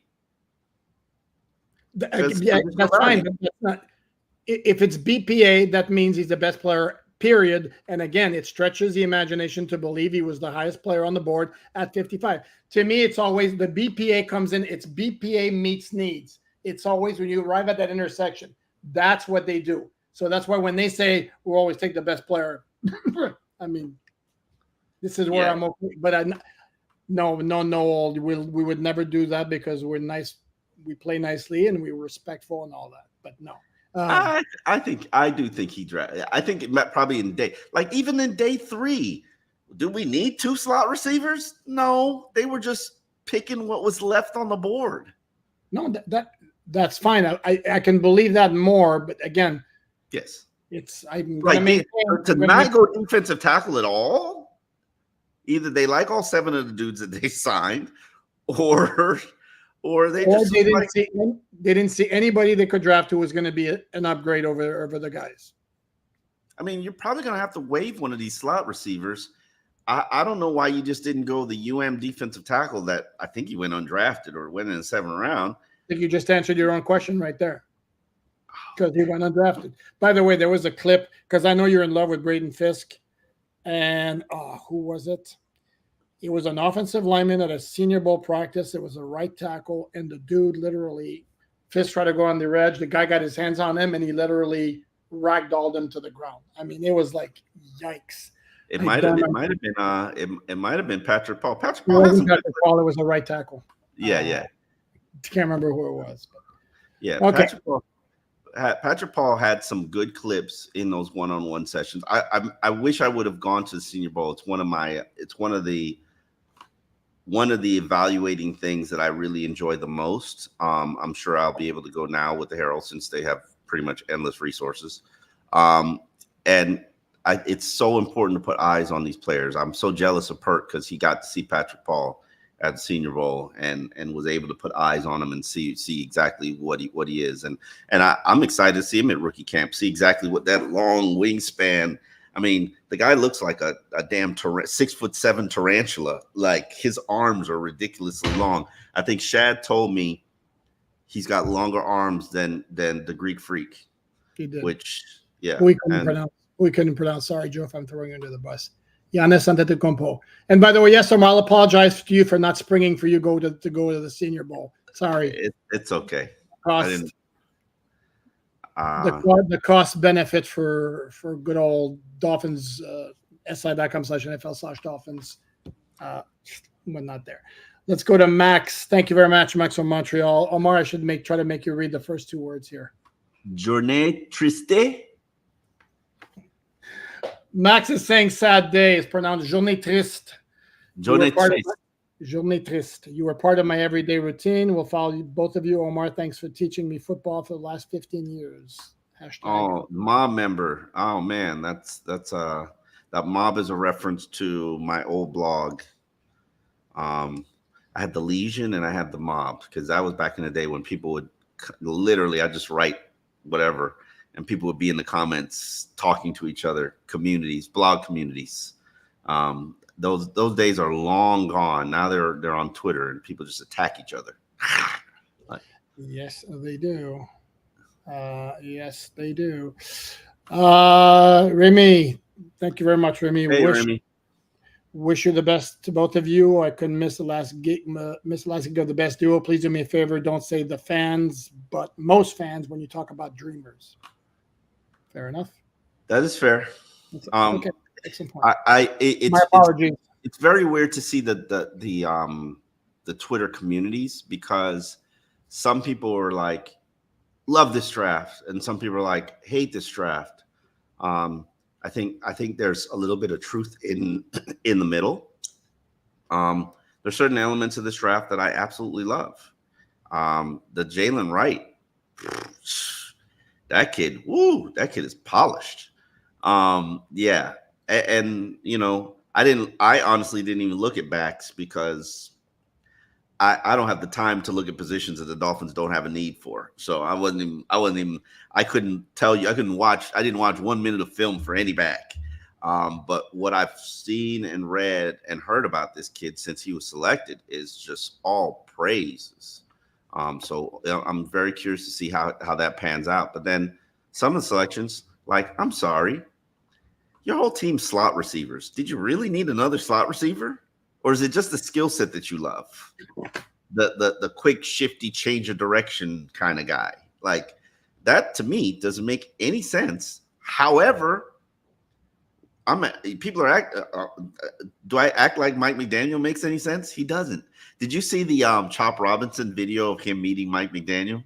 That's fine. But that's not, if it's BPA, that means he's the best player period. And again, it stretches the imagination to believe he was the highest player on the board at 55. To me, it's always the BPA comes in, it's BPA meets needs. It's always when you arrive at that intersection, that's what they do. So that's why when they say we'll always take the best player, I mean, this is where I'm okay. But no, we would never do that because we're nice. We play nicely and we're respectful and all that. But no. I do think he drafted. I think it met probably in even in day 3. Do we need 2 slot receivers? No, they were just picking what was left on the board. No, that's fine. I can believe that more, but again, yes, I'm to not go defensive tackle at all. Either they like all 7 of the dudes that they signed, or they didn't see anybody they could draft who was going to be an upgrade over the guys. I mean, you're probably going to have to waive one of these slot receivers. I don't know why you just didn't go the defensive tackle that I think you went undrafted or went in the 7th round. I think you just answered your own question right there because he went undrafted. By the way, there was a clip because I know you're in love with Braden Fisk, and who was it? It was an offensive lineman at a Senior Bowl practice. It was a right tackle, and the dude literally, Fisk tried to go on the edge. The guy got his hands on him, and he literally ragdolled him to the ground. I mean, it was like, yikes. It might have been Patrick Paul. Patrick Paul. It wasn't Patrick Paul. It was a right tackle. Yeah. Can't remember who it was. But. Yeah. Okay. Patrick Paul had some good clips in those one-on-one sessions. I wish I would have gone to the Senior Bowl. It's one of the evaluating things that I really enjoy the most. I'm sure I'll be able to go now with the Herald since they have pretty much endless resources. It's so important to put eyes on these players. I'm so jealous of Perk because he got to see Patrick Paul at the Senior Bowl and was able to put eyes on him and see exactly what he is. And I'm excited to see him at rookie camp, see exactly what that long wingspan. I mean, the guy looks like a damn 6'7" tarantula. Like his arms are ridiculously long. I think Shad told me he's got longer arms than the Greek Freak. He did. Which, yeah. We couldn't pronounce. Sorry, Joe, if I'm throwing you under the bus. Giannis Antetokounmpo. And by the way, yes, Omar, I'll apologize to you for not springing for you to go to the Senior Bowl. Sorry. It's okay. The cost benefit for good old Dolphins, SI.com/NFL/Dolphins. We're not there. Let's go to Max. Thank you very much, Max from Montreal. Omar, I should try to make you read the first 2 words here. Journée triste. Max is saying sad day. It's pronounced journée triste. Journée triste. Journée triste. You were part of my everyday routine. We'll follow both of you. Omar, thanks for teaching me football for the last 15 years. # mob member. Oh man, that mob is a reference to my old blog. I had the Legion and I had the mob because that was back in the day when people would literally, I just write whatever. And people would be in the comments talking to each other, blog communities. Those days are long gone. Now they're on Twitter and people just attack each other. Yes, they do. Yes, they do. Remy, thank you very much, Remy. Hey, Remy. Wish you the best to both of you. I couldn't miss the last gig of the best duo. Please do me a favor. Don't say the fans, but most fans when you talk about dreamers. Fair enough. That is fair. Okay. My apologies. It's very weird to see the Twitter communities because some people are like, love this draft, and some people are like, hate this draft. I think there's a little bit of truth in the middle. There's certain elements of this draft that I absolutely love. The Jalen Wright. That kid is polished. Yeah. And I honestly didn't even look at backs because I don't have the time to look at positions that the Dolphins don't have a need for. So I didn't watch 1 minute of film for any back. But what I've seen and read and heard about this kid since he was selected is just all praises. So I'm very curious to see how that pans out. But then some of the selections, like, I'm sorry, your whole team's slot receivers. Did you really need another slot receiver? Or is it just the skill set that you love? The quick, shifty, change of direction kind of guy. Like, that to me doesn't make any sense. However, people are do I act like Mike McDaniel makes any sense? He doesn't. Did you see the Chop Robinson video of him meeting Mike McDaniel?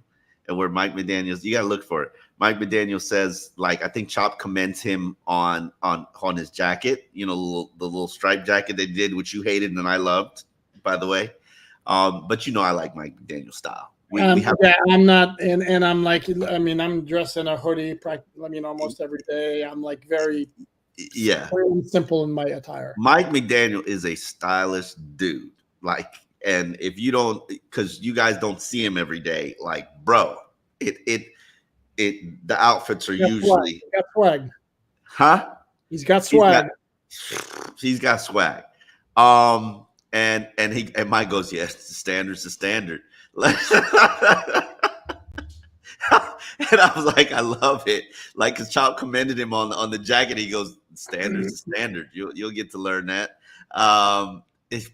And where Mike McDaniel's, you got to look for it. Mike McDaniel says, like, I think Chop commends him on his jacket, the little striped jacket they did, which you hated and I loved, by the way. But I like Mike McDaniel's style. I'm not, and I'm like, I'm dressed in a hoodie, almost every day. I'm like very simple in my attire. Mike McDaniel is a stylish dude. Like, and if you don't, because you guys don't see him every day, like, bro, the outfits are usually. He's got swag. Huh? He's got swag. He's got swag. And Mike goes, yeah, the standard's the standard. And I was like, I love it. Like, because Chop commended him on the jacket. He goes, standard's the standard. You'll get to learn that. There's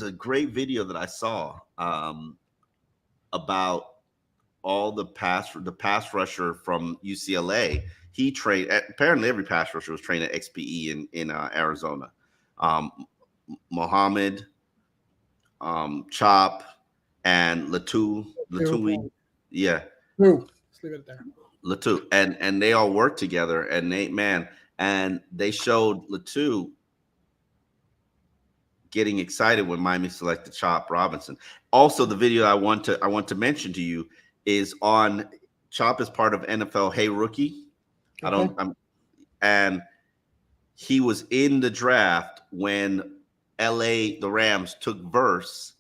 a great video that I saw about all the pass rusher from UCLA. He trained apparently every pass rusher was trained at XPE in Arizona. Muhammad, Chop, and Latu. Yeah. Let's leave it there. Latu. And they all worked together, and they showed Latu getting excited when Miami selected Chop Robinson. Also, the video I want to mention to you is on Chop is part of NFL Hey Rookie. Okay. And he was in the draft when the Rams took Verse,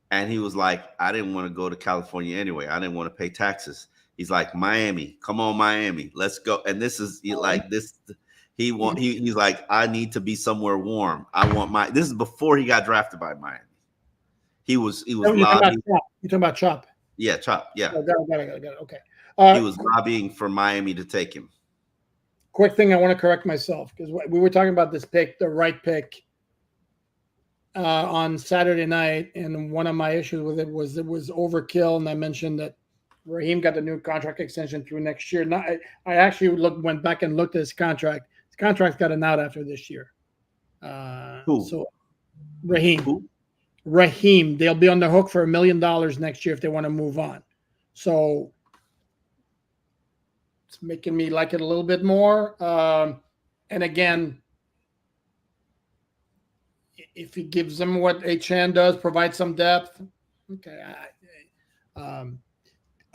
and he was like, I didn't want to go to California anyway. I didn't want to pay taxes. He's like, Miami, come on, Miami, let's go. And this is like this. He's like, I need to be somewhere warm. This is before he got drafted by Miami. He was lobbying. You're talking about Chop. Yeah, Chop. Yeah. Oh, got it. Okay. He was lobbying for Miami to take him. Quick thing, I want to correct myself because we were talking about this pick, the right pick, on Saturday night, and one of my issues with it was overkill, and I mentioned that Raheem got the new contract extension through next year. Now, I actually went back and looked at his contract. His contract got an out after this year. Who? So Raheem. Who? Raheem. They'll be on the hook for $1 million next year if they want to move on. So it's making me like it a little bit more. And again, if he gives them what Achan does, provide some depth. Okay.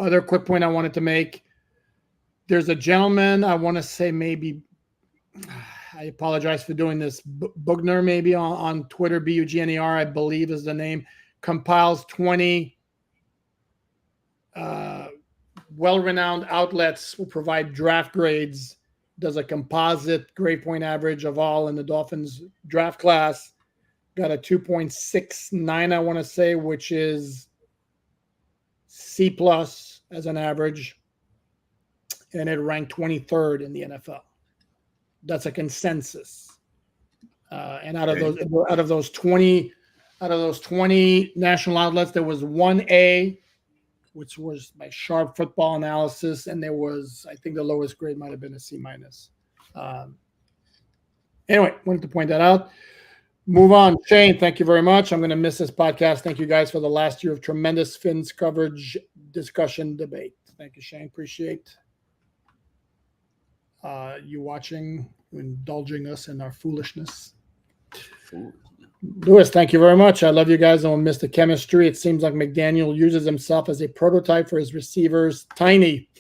Other quick point I wanted to make. There's a gentleman, I want to say maybe, I apologize for doing this, Bugner maybe on Twitter, Bugner, I believe is the name, compiles 20 well-renowned outlets who provide draft grades, does a composite grade point average of all in the Dolphins draft class, got a 2.69, I want to say, which is C+ as an average, and it ranked 23rd in the NFL. That's a consensus. And out of those 20 national outlets, there was one A, which was by Sharp Football Analysis, and there was, I think the lowest grade might have been a C-. Anyway, wanted to point that out. Move on. Shane, thank you very much. I'm going to miss this podcast. Thank you guys for the last year of tremendous Fins coverage, discussion, debate. Thank you, Shane. Appreciate you watching, indulging us in our foolishness. Lewis, thank you very much. I love you guys. I will miss the chemistry. It seems like McDaniel uses himself as a prototype for his receivers. Tiny.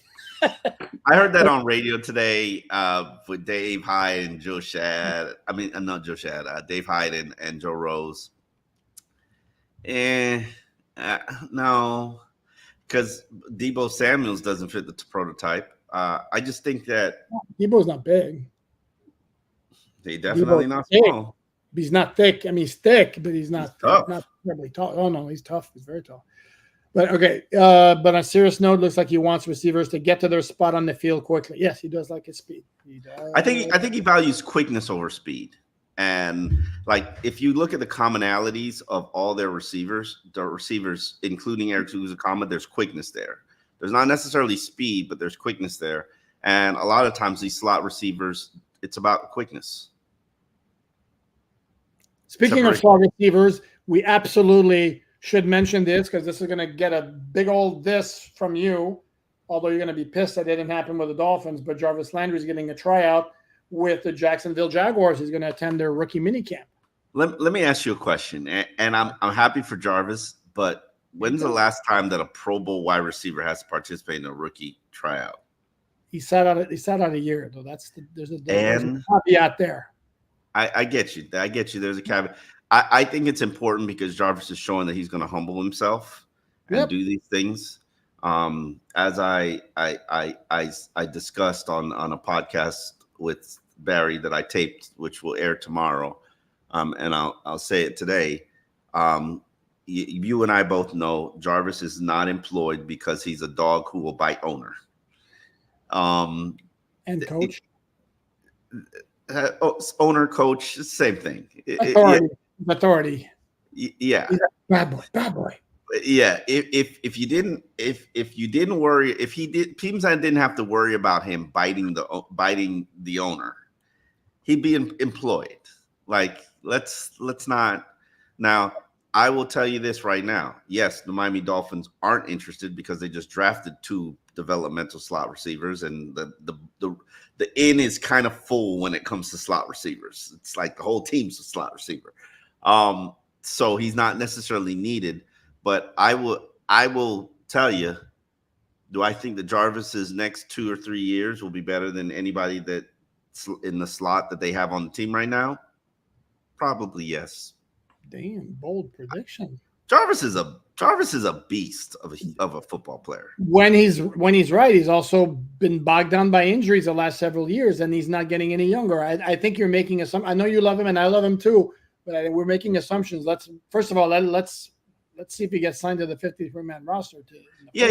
I heard that on radio today with Dave Hyde and Joe Shad. I mean, not Joe Shad. Dave Hyde and Joe Rose. No, because Deebo Samuels doesn't fit the prototype. I just think that Deebo's not big. He's definitely not small. He's not thick. I mean, he's thick, but he's not tough. Not terribly tall. Oh no, he's tough. He's very tall. But okay, but on a serious note, looks like he wants receivers to get to their spot on the field quickly. Yes, he does like his speed. He does. I think he values quickness over speed. And like if you look at the commonalities of all their receivers, the receivers, including Eric Uzakama, there's quickness there. There's not necessarily speed, but there's quickness there. And a lot of times these slot receivers, it's about quickness. Speaking of slot receivers, we absolutely should mention this because this is going to get a big old this from you, although you're going to be pissed that it didn't happen with the Dolphins, but Jarvis Landry is getting a tryout with the Jacksonville Jaguars. He's going to attend their rookie minicamp. Let me ask you a question, and I'm happy for Jarvis, but when's the last time that a Pro Bowl wide receiver has to participate in a rookie tryout? He sat out a year, though. There's a caveat there. I get you. There's a caveat. I think it's important because Jarvis is showing that he's going to humble himself and do these things. As I discussed on a podcast with Barry that I taped, which will air tomorrow, and I'll say it today. You and I both know Jarvis is not employed because he's a dog who will bite owner. And coach. Owner, coach, same thing. Authority. Yeah. Bad boy. Yeah. If you didn't worry, teams that didn't have to worry about him biting the owner, he'd be employed. Like let's not. Now I will tell you this right now. Yes, the Miami Dolphins aren't interested because they just drafted 2 developmental slot receivers, and the inn is kind of full when it comes to slot receivers. It's like the whole team's a slot receiver. So he's not necessarily needed, but I will tell you, do I think that Jarvis's next 2 or 3 years will be better than anybody that's in the slot that they have on the team right now? Probably yes. Damn, bold prediction. Jarvis is a beast of a football player. When he's right, he's also been bogged down by injuries the last several years, and he's not getting any younger. I think you're making I know you love him, and I love him too, but we're making assumptions. Let's see if he gets signed to the 53-man roster. Yeah.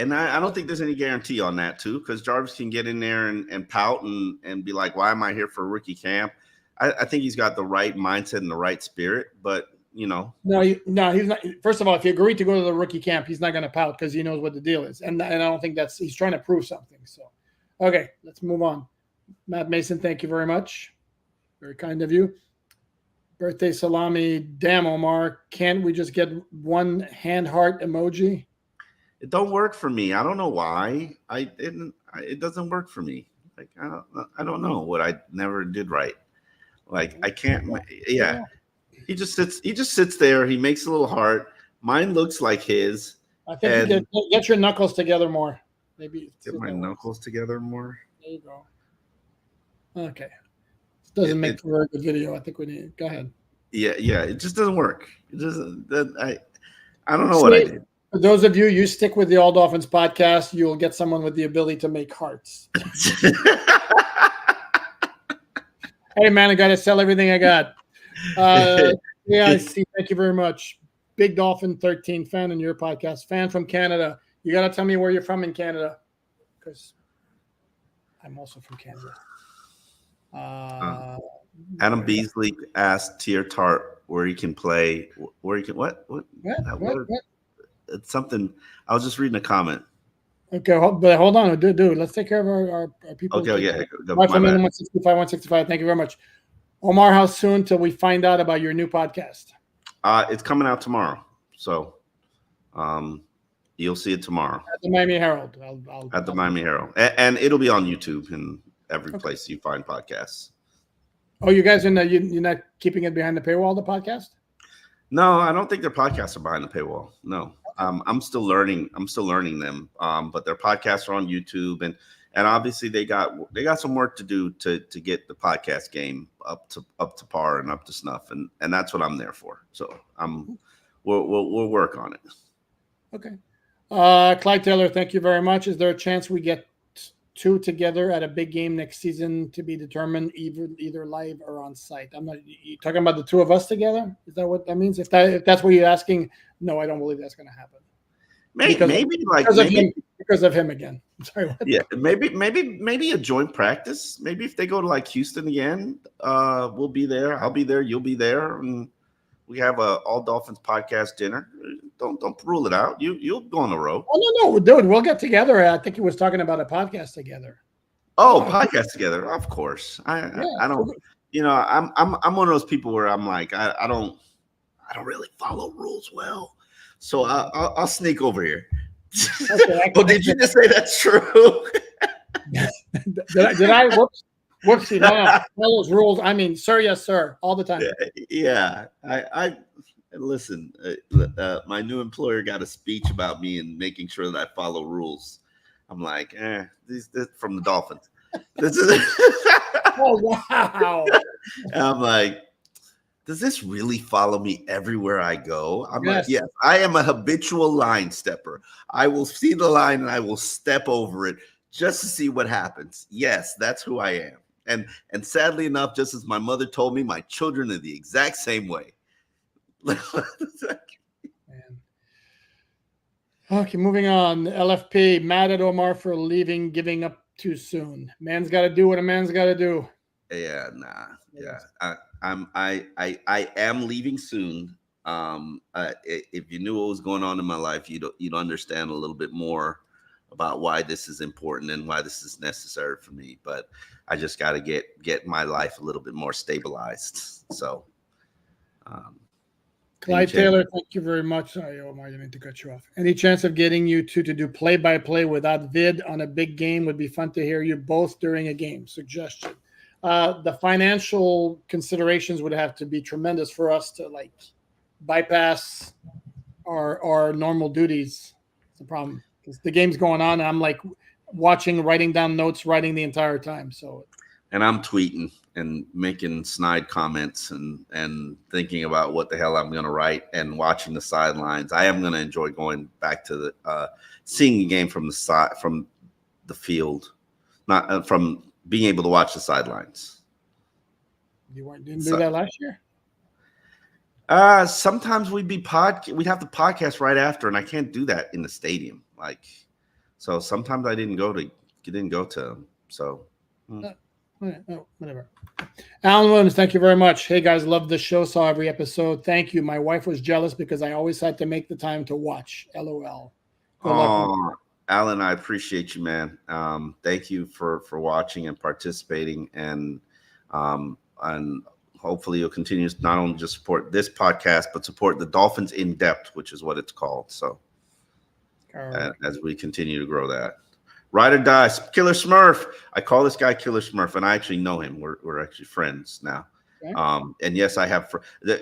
And I don't think there's any guarantee on that too, because Jarvis can get in there and pout and be like, "Why am I here for a rookie camp?" I think he's got the right mindset and the right spirit, but no, he's not. First of all, if he agreed to go to the rookie camp, he's not going to pout because he knows what the deal is, and I don't think he's trying to prove something. So, okay, let's move on. Matt Mason, thank you very much. Very kind of you. Birthday salami. Damn, Omar, can't we just get one hand heart emoji? It don't work for me. I don't know why. It doesn't work for me. Like I don't know what I never did right. Like I can't. Yeah. He just sits there. He makes a little heart. Mine looks like his. I think you get your knuckles together more. Maybe get my knuckles together more. There you go. Okay. This doesn't make for a very good video. I think we need. Go ahead. Yeah. It just doesn't work. It doesn't. I don't know what I did. For those of you stick with the All Dolphins podcast, you'll get someone with the ability to make hearts. Hey man, I got to sell everything I got. Yeah, I see. Thank you very much. Big Dolphin 13 fan in your podcast. Fan from Canada. You got to tell me where you're from in Canada, because I'm also from Canada. Adam Beasley asked Tier Tart where he can play. Where he can what? It's something. I was just reading a comment. Okay, but hold on, dude. Let's take care of our people. Okay, yeah. 165. Thank you very much. Omar, how soon till we find out about your new podcast? It's coming out tomorrow, so you'll see it tomorrow at the Miami Herald. At the Miami Herald, and it'll be on YouTube and every place you find podcasts. Oh, you guys are you're not keeping it behind the paywall, the podcast? No, I don't think their podcasts are behind the paywall. No. I'm still learning them. But their podcasts are on YouTube, and obviously they got some work to do to get the podcast game up to par and up to snuff, and that's what I'm there for. So we'll work on it. Okay. Clyde Taylor, thank you very much. Is there a chance we get 2 together at a big game next season to be determined, either live or on site? You talking about the 2 of us together? Is that what that means? If that's what you're asking, no, I don't believe that's going to happen. because of him again. I'm sorry. What? Yeah, maybe a joint practice. Maybe if they go to like Houston again, we'll be there. I'll be there. You'll be there, and we have a All Dolphins podcast dinner. Don't rule it out. You'll go on the road. Oh no, dude, we'll get together. I think he was talking about a podcast together. Oh, podcast together, of course. I don't. I'm one of those people where I'm like I don't really follow rules well, so I'll sneak over here. Okay, well, did you just say that's true? did I? Whoopsie! No, those rules. I mean, sir, yes, sir, all the time. Yeah. I listen. My new employer got a speech about me and making sure that I follow rules. I'm like, this from the Dolphins. This is. Oh wow! I'm like, does this really follow me everywhere I go? I'm like, yes, I am a habitual line stepper. I will see the line and I will step over it just to see what happens. Yes, that's who I am. And sadly enough, just as my mother told me, my children are the exact same way. Okay, moving on. LFP, mad at Omar for leaving, giving up too soon. Man's got to do what a man's got to do. Yeah, nah. Yeah, I am leaving soon. If you knew what was going on in my life, you'd understand a little bit more about why this is important and why this is necessary for me. But I just got to get my life a little bit more stabilized. So, Clyde Taylor, thank you very much. Sorry, Omar, I didn't mean to cut you off. Any chance of getting you two to do play-by-play without vid on a big game? Would be fun to hear you both during a game. Suggestion. The financial considerations would have to be tremendous for us to like bypass our normal duties. It's the problem because the game's going on. And I'm like watching, writing down notes, writing the entire time. So, and I'm tweeting and making snide comments and thinking about what the hell I'm going to write and watching the sidelines. I am going to enjoy going back to the seeing the game from the side, from the field, not from being able to watch the sidelines. You didn't do that last year? Sometimes we'd have the podcast right after, and I can't do that in the stadium. So sometimes I didn't go to. So whatever. Alan Williams, thank you very much. Hey guys, love the show. Saw every episode. Thank you. My wife was jealous because I always had to make the time to watch. LOL. Oh, Alan, I appreciate you, man. Thank you for watching and participating, and hopefully you'll continue to not only just support this podcast, but support the Dolphins in Depth, which is what it's called. So as we continue to grow that. Ride or Die, Killer Smurf. I call this guy Killer Smurf, and I actually know him. We're actually friends now. Okay. And yes, I have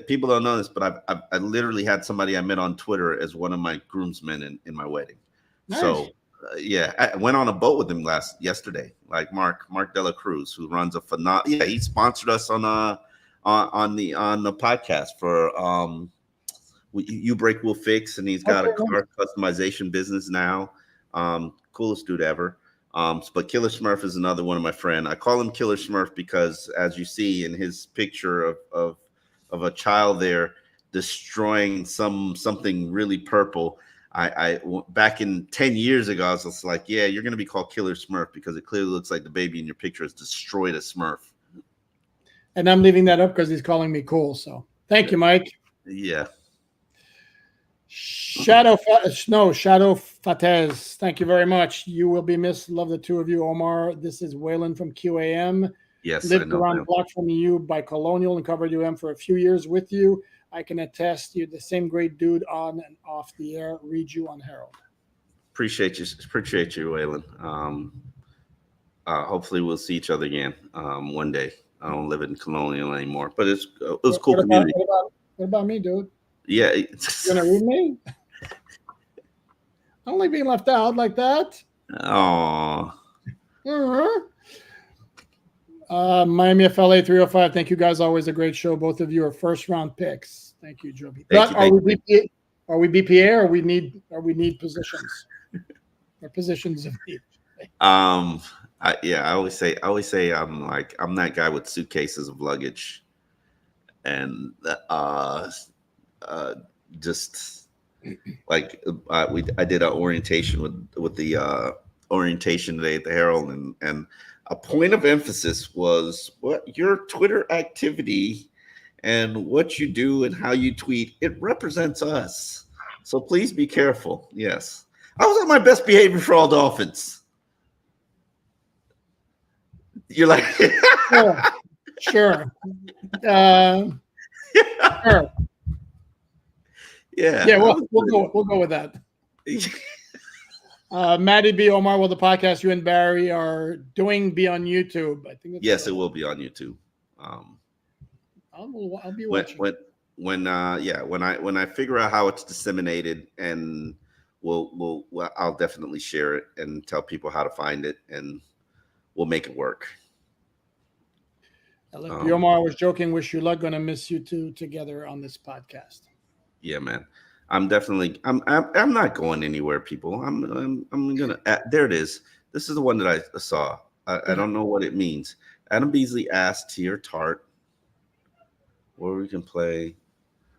people don't know this, but I literally had somebody I met on Twitter as one of my groomsmen in my wedding. Nice. So yeah, I went on a boat with him yesterday. Like Mark Dela Cruz, who runs a phenomenal. Yeah, he sponsored us on the podcast for You Break Will Fix, and he's got a car customization business now. Coolest dude ever. But Killer Smurf is another one of my friends. I call him Killer Smurf because, as you see in his picture of a child there destroying something really purple. I back in 10 years ago, I was just like, yeah, you're going to be called Killer Smurf because it clearly looks like the baby in your picture has destroyed a Smurf. And I'm leaving that up because he's calling me cool. So thank you, Mike. Yeah. Shadow Fatez, thank you very much. You will be missed. Love the two of you, Omar. This is Waylon from QAM. Yes, lived around the block from you by Colonial and covered UM for a few years with you. I can attest you're the same great dude on and off the air. Read you on Herald. Appreciate you, Waylon. Hopefully we'll see each other again one day. I don't live in Colonial anymore, but it was cool community. What about me, dude? Yeah. You gonna read me? I don't like being left out like that. Oh. Miami FLA 305. Thank you guys. Always a great show. Both of you are first round picks. Thank you, Joby. Are we BPA or we need positions? Or positions of need? I always say I'm that guy with suitcases of luggage, and just Like I did an orientation with the orientation today at the Herald, and a point of emphasis was what your Twitter activity and what you do and how you tweet. It represents us, so please be careful. Yes, I was on my best behavior for all Dolphins. You're like, Sure. Sure. yeah, Yeah, we'll go with that. Maddie B, Omar, will the podcast you and Barry are doing be on YouTube? I think yes, it will be on YouTube. I'll be when watching. when I figure out how it's disseminated, and I'll definitely share it and tell people how to find it, and we'll make it work. Omar was joking. Wish you luck. Gonna miss you two together on this podcast. Yeah, man. I'm not going anywhere, people. I'm gonna. There it is. This is the one that I saw. I don't know what it means. Adam Beasley asked Tier Tart where he can play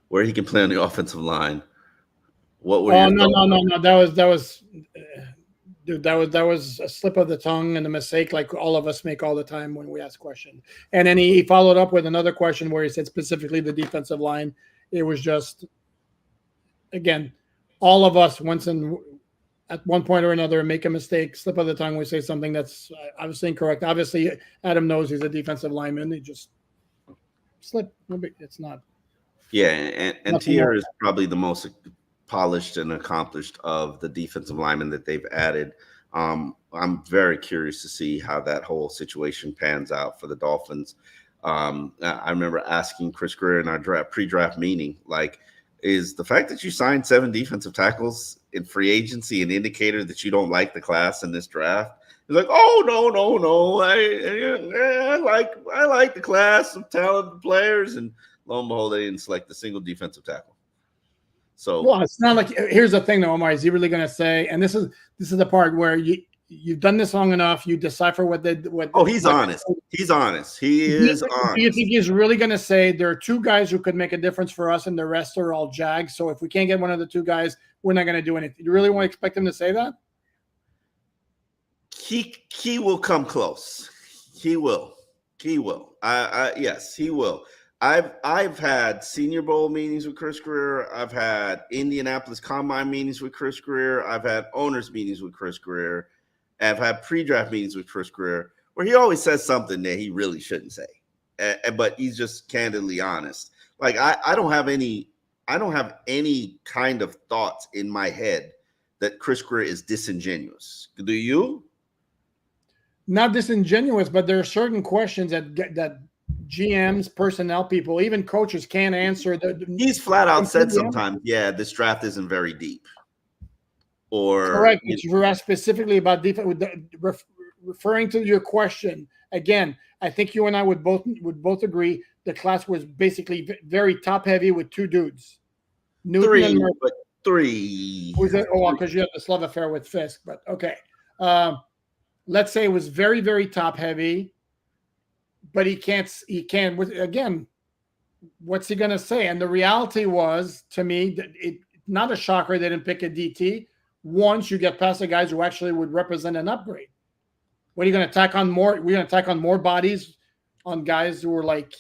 on the offensive line. What were your thoughts? No. That was a slip of the tongue and a mistake, like all of us make all the time when we ask questions. And then he followed up with another question where he said specifically the defensive line. It was just, again, all of us at one point or another make a mistake, slip of the tongue. We say something that's obviously incorrect. Obviously, Adam knows he's a defensive lineman. He just slipped. It's not. Yeah, and Tier is probably the most polished and accomplished of the defensive linemen that they've added. I'm very curious to see how that whole situation pans out for the Dolphins. I remember asking Chris Greer in our pre-draft meeting, like, is the fact that you signed 7 defensive tackles in free agency an indicator that you don't like the class in this draft? He's like, oh, no. I like the class of talented players. And lo and behold, they didn't select a single defensive tackle. So, well, it's not like, here's the thing though, Omar, is he really going to say, and this is the part where you've done this long enough, you decipher what he's honest. He's honest. He is honest. Do you think he's really going to say there are 2 guys who could make a difference for us and the rest are all Jags? So if we can't get one of the 2 guys, we're not going to do anything. You really want to expect him to say that? He will come close. He will. Yes, he will. I've had Senior Bowl meetings with Chris Greer. I've had Indianapolis Combine meetings with Chris Greer. I've had owners meetings with Chris Greer. I've had pre-draft meetings with Chris Greer where he always says something that he really shouldn't say, but he's just candidly honest. Like I don't have any kind of thoughts in my head that Chris Greer is disingenuous. Do you? Not disingenuous, but there are certain questions that GMs, personnel people, even coaches can't answer. He's flat out said sometimes, yeah, this draft isn't very deep. Or correct. You asked specifically about defense, referring to your question again. I think you and I would both agree the class was basically very top heavy with 2 dudes. Newton three. Because you have this love affair with Fisk, but okay. Let's say it was very, very top heavy, but he can't again, what's he going to say? And the reality was, to me, it not a shocker they didn't pick a DT once you get past the guys who actually would represent an upgrade. What are you going to attack on more? We're going to attack on more bodies on guys who are like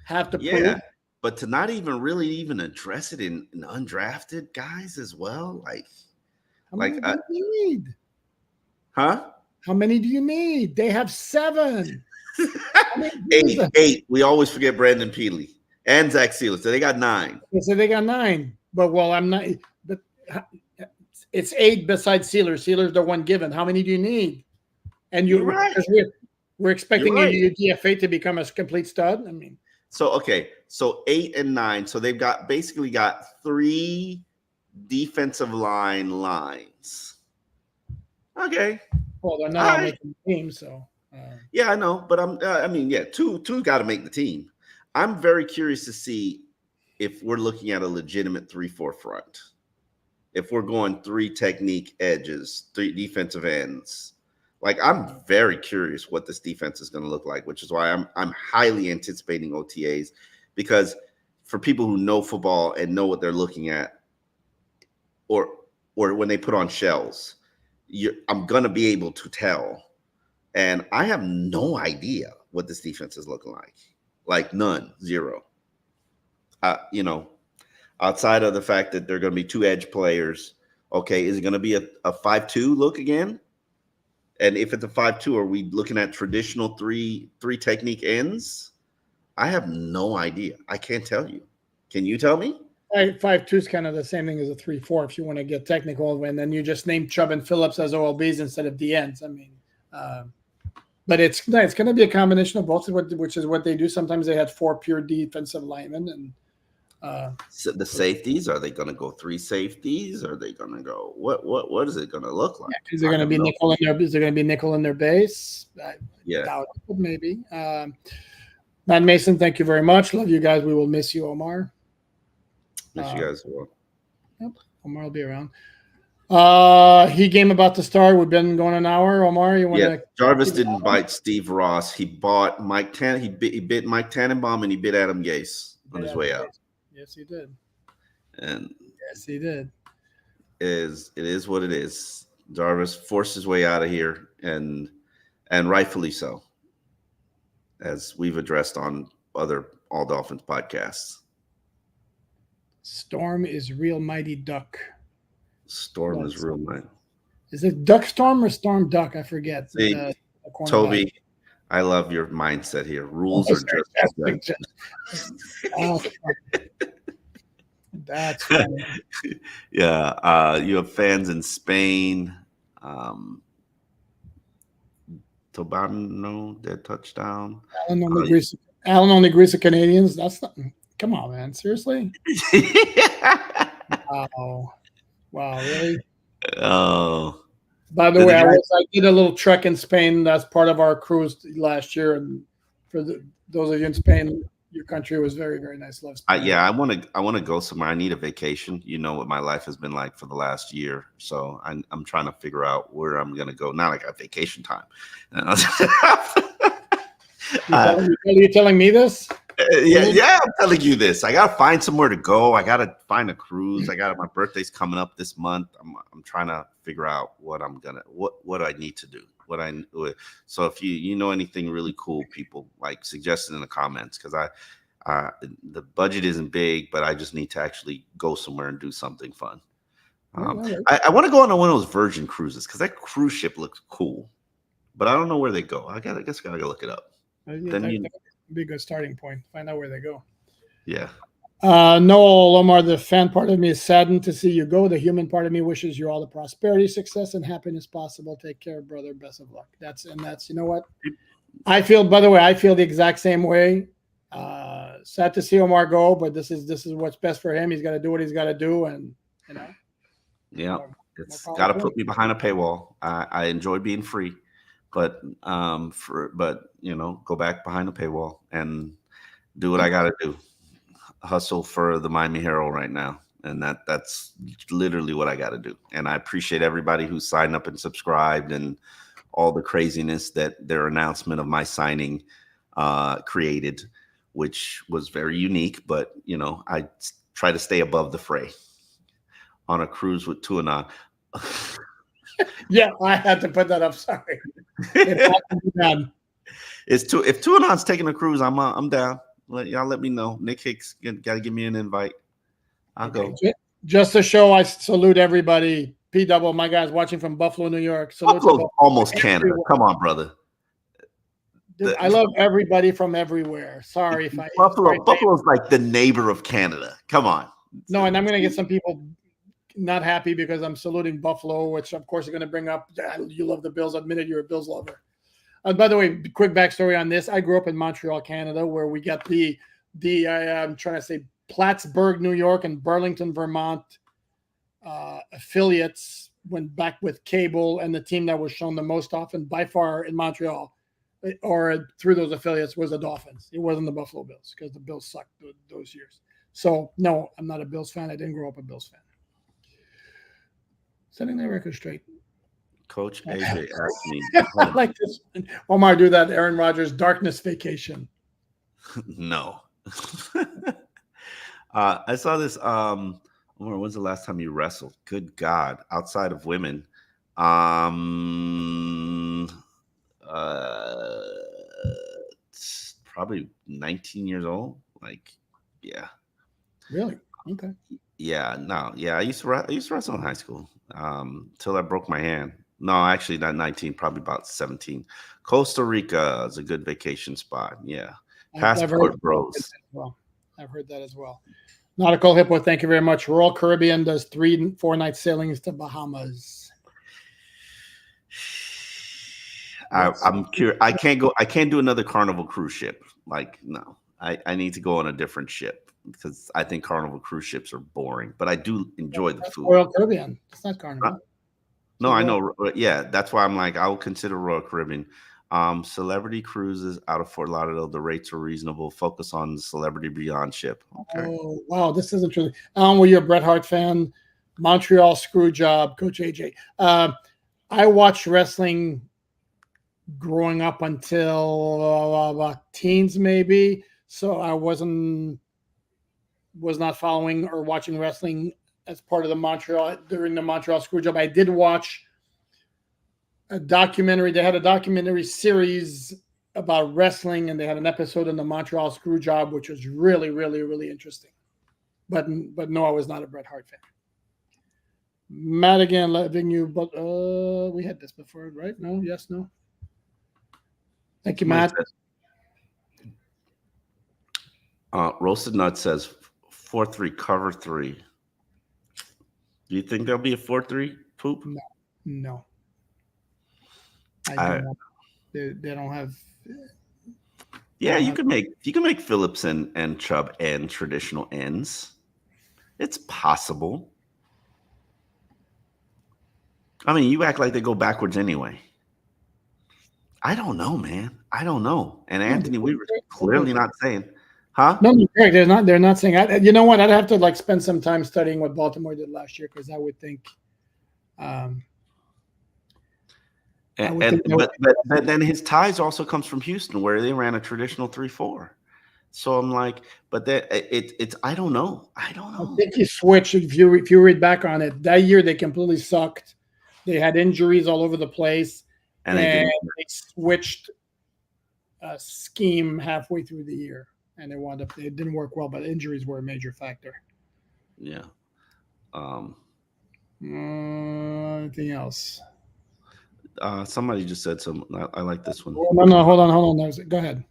have to prove. But to not even address it in undrafted guys as well, how many do you need? Huh? How many do you need? They have 7. 8. We always forget Brandon Peely and Zach Sealer. So they got 9. So they got 9. But I'm not. But it's 8 besides Sealer. Sealer's the one given. How many do you need? And you're right. We're expecting a DFA to become a complete stud. I mean. So 8 and 9. So they've basically got 3 defensive lines. Okay. Well, they're not making the team, so. Yeah, I know, but two got to make the team. I'm very curious to see if we're looking at a legitimate 3-4 front. If we're going 3 technique edges, 3 defensive ends. Like, I'm very curious what this defense is going to look like, which is why I'm highly anticipating OTAs, because for people who know football and know what they're looking at, or when they put on shells, I'm gonna be able to tell. And I have no idea what this defense is looking like. Like none, zero. You know, outside of the fact that they're going to be two edge players. Okay, is it going to be a 5-2 look again? And if it's a 5-2, are we looking at traditional three technique ends? I have no idea. I can't tell you. Can you tell me? 5-2 is kind of the same thing as a 3-4 if you want to get technical, and then you just name Chubb and Phillips as OLBs instead of DNs. I mean, but it's going to be a combination of both, which is what they do. Sometimes they had 4 pure defensive linemen, and so the safeties, are they going to go 3 safeties? Are they going to go what is it going to look like? Is there going to be nickel in their? Is there going to be nickel in their base? Yeah, doubt it, but maybe. Matt Mason, thank you very much. Love you guys. We will miss you, Omar. Miss you guys as well. Yep, Omar will be around. He game about to start. We've been going an hour. Omar, you want to? Jarvis didn't bite Steve Ross. He bought Mike Tan. He bit Mike Tannenbaum and he bit Adam Gase on his way out. Yes, he did. And yes, he did. It is what it is. Jarvis forced his way out of here, and rightfully so, as we've addressed on other All Dolphins podcasts. Storm is real mighty duck. Storm is real mighty. Is it Duck Storm or Storm Duck? I forget. See, Toby, I love your mindset here. Rules are just. That's funny. Yeah, you have fans in Spain. Tobano, their touchdown. Alan only agrees to Canadians. That's not. Come on, man. Seriously? Wow, really? Oh. By the way, I did a little trek in Spain. That's part of our cruise last year, and for those of you in Spain, your country was very, very nice. Love Spain. I want to go somewhere. I need a vacation. You know what my life has been like for the last year, so I'm trying to figure out where I'm gonna go. Not like a vacation time. Are you telling me this? Yeah, I'm telling you this. I gotta find somewhere to go. I gotta find a cruise. My birthday's coming up this month. I'm trying to figure out what I need to do. So if you know anything really cool, people, like, suggest it in the comments, because the budget isn't big, but I just need to actually go somewhere and do something fun. I want to go on one of those Virgin cruises, because that cruise ship looks cool, but I don't know where they go. I guess I gotta go look it up. That'd be a good starting point. Find out where they go. Yeah. Noel Omar, the fan part of me is saddened to see you go. The human part of me wishes you all the prosperity, success, and happiness possible. Take care, brother. Best of luck. That's you know what? I feel the exact same way. Sad to see Omar go, but this is what's best for him. He's got to do what he's got to do, and you know. Yeah, it's got to put me behind a paywall. I enjoy being free, but go back behind the paywall and do what I got to do. Hustle for the Miami Herald right now, and that's literally what I got to do. And I appreciate everybody who signed up and subscribed, and all the craziness that their announcement of my signing created, which was very unique. But I try to stay above the fray on a cruise with Tuanon. Yeah, I had to put that up. Sorry. If Tuanon's taking a cruise, I'm down. Y'all let me know. Nick Hicks got to give me an invite. I'll go. Just to show I salute everybody. P-Double, my guys watching from Buffalo, New York. Buffalo's almost Canada. Come on, brother. I love everybody from everywhere. Sorry if Buffalo's like the neighbor of Canada. Come on. No, and I'm going to get some people not happy because I'm saluting Buffalo, which of course are going to bring up, you love the Bills. Admitted you're a Bills lover. By the way, quick backstory on this. I grew up in Montreal, Canada, where we got I'm trying to say Plattsburgh, New York, and Burlington, Vermont affiliates went back with cable, and the team that was shown the most often by far in Montreal or through those affiliates was the Dolphins. It wasn't the Buffalo Bills because the Bills sucked those years. So, no, I'm not a Bills fan. I didn't grow up a Bills fan. Setting that record straight. Coach AJ asked me. I like this. Omar, do that Aaron Rodgers darkness vacation. No. I saw this. Omar, when's the last time you wrestled? Good God, outside of women. Um, uh, probably 19 years old. Like, yeah, Really? Okay. yeah, no, yeah. I used to wrestle in high school. Till I broke my hand. No, actually, not 19. Probably about 17. Costa Rica is a good vacation spot. Yeah, I've heard Passport Bros. as well. I've heard that as well. Nautical Hippo, thank you very much. Royal Caribbean does 3-4 night sailings to Bahamas. I'm curious. I can't go. I can't do another Carnival cruise ship. Like, no, I need to go on a different ship because I think Carnival cruise ships are boring. But I do enjoy the That's food. Royal Caribbean. It's not Carnival. No, I know. Yeah, that's why I'm like, I'll consider Royal Caribbean. Celebrity cruises out of Fort Lauderdale. The rates are reasonable. Focus on the Celebrity Beyond ship. Okay. Oh, wow. This isn't true. Were you a Bret Hart fan? Montreal screw job, Coach AJ. I watched wrestling growing up until teens, maybe. So I was not following or watching wrestling as part of the Montreal during the Montreal screw job. I did watch a documentary. They had a documentary series about wrestling, and they had an episode in the Montreal screw job, which was really, really, really interesting. But no, I was not a Bret Hart fan. Matt again, loving you, but we had this before, right? No, yes, no. Thank you, Matt. Roasted Nut says 4-3 cover 3. Do you think there'll be a 4-3 poop? No. I don't. They don't have. Yeah, you can make Phillips and Chubb and traditional ends. It's possible. I mean, you act like they go backwards anyway. I don't know, man. I don't know. And Anthony Weaver's clearly not saying, huh? No, correct. They're not saying. You know what? I'd have to like spend some time studying what Baltimore did last year because I would think. But then his ties also comes from Houston, where they ran a traditional 3-4. So I'm like, but that it's I don't know. I think he switched. If you read back on it, that year they completely sucked. They had injuries all over the place, and they switched scheme halfway through the year, and it didn't work well. But injuries were a major factor. Yeah. Anything else? Somebody just said some. I like this one. No, hold on. Go ahead.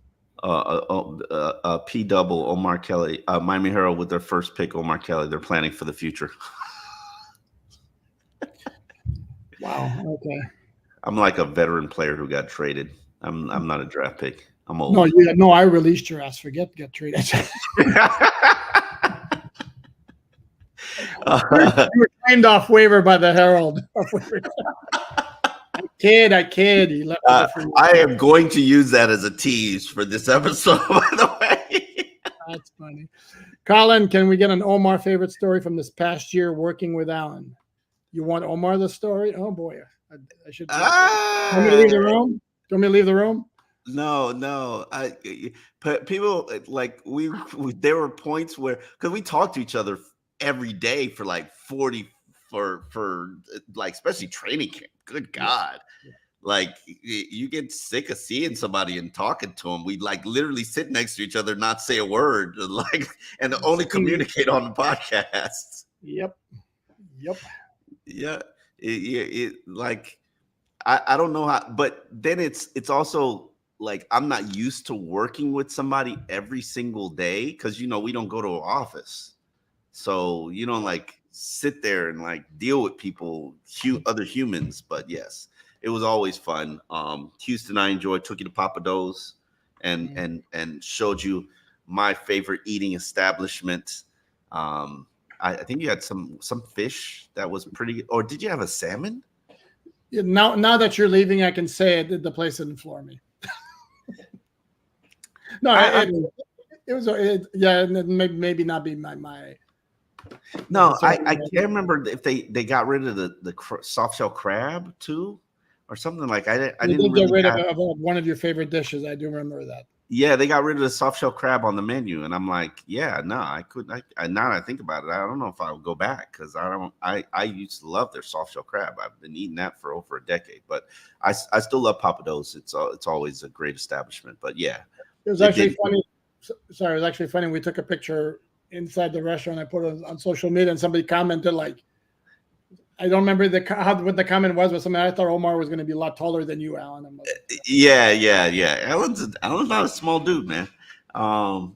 P double Omar Kelly, Miami Herald with their first pick, Omar Kelly. They're planning for the future. Wow. Okay. I'm like a veteran player who got traded. I'm not a draft pick. I'm old. No, I released your ass. Forget get traded. You were claimed off waiver by the Herald. I kid. He left. I am going to use that as a tease for this episode, by the way. That's funny. Colin, can we get an Omar favorite story from this past year working with Alan? You want Omar the story? Oh boy, I should. Want me to leave the room? Do you want me to leave the room? No. People like there were points where because we talked to each other every day for like 40 for like especially training camp. Good God. Yeah. Like you get sick of seeing somebody and talking to them. We like literally sit next to each other, not say a word, like and only communicate on the podcast. Yep. Yeah. Like I don't know how, but then it's also like I'm not used to working with somebody every single day because we don't go to an office, so you don't like sit there and like deal with people, other humans. But yes, it was always fun. Houston, I enjoyed. Took you to Papa Do's and showed you my favorite eating establishment. I think you had some fish that was pretty good. Or did you have a salmon? Yeah, now that you're leaving, I can say it. The place didn't floor me. No, it was. Maybe not be my. No, I can't remember if they got rid of the soft shell crab too, or something like. I didn't get rid of one of your favorite dishes. I do remember that. Yeah, they got rid of the soft shell crab on the menu, and I'm like, yeah, no, I couldn't. Now that I think about it, I don't know if I would go back because I don't. I used to love their soft shell crab. I've been eating that for over a decade, but I still love Papados. It's always a great establishment. But yeah, It was it actually did. funny. Sorry, it was actually funny. We took a picture inside the restaurant. I put it on social media, and somebody commented like, I don't remember what the comment was, but something I thought Omar was going to be a lot taller than you, Alan. I'm like, Yeah. Alan's not a small dude, man.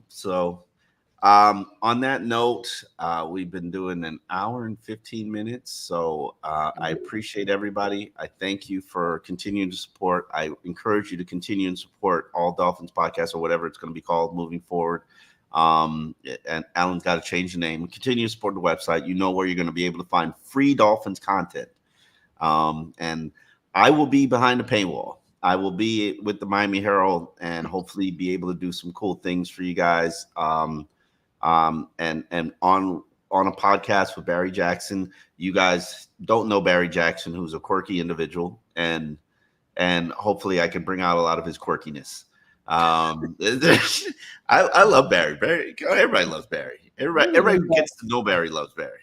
So on that note, we've been doing an hour and 15 minutes. So I appreciate everybody. I thank you for continuing to support. I encourage you to continue and support All Dolphins Podcast or whatever it's going to be called moving forward. And Alan's got to change the name. Continue to support the website. You know where you're going to be able to find free Dolphins content. And I will be behind the paywall. I will be with the Miami Herald and hopefully be able to do some cool things for you guys. And on a podcast with Barry Jackson. You guys don't know Barry Jackson, who's a quirky individual, and hopefully I can bring out a lot of his quirkiness. I love Barry. Everybody loves Barry. Everybody who gets to know Barry loves Barry.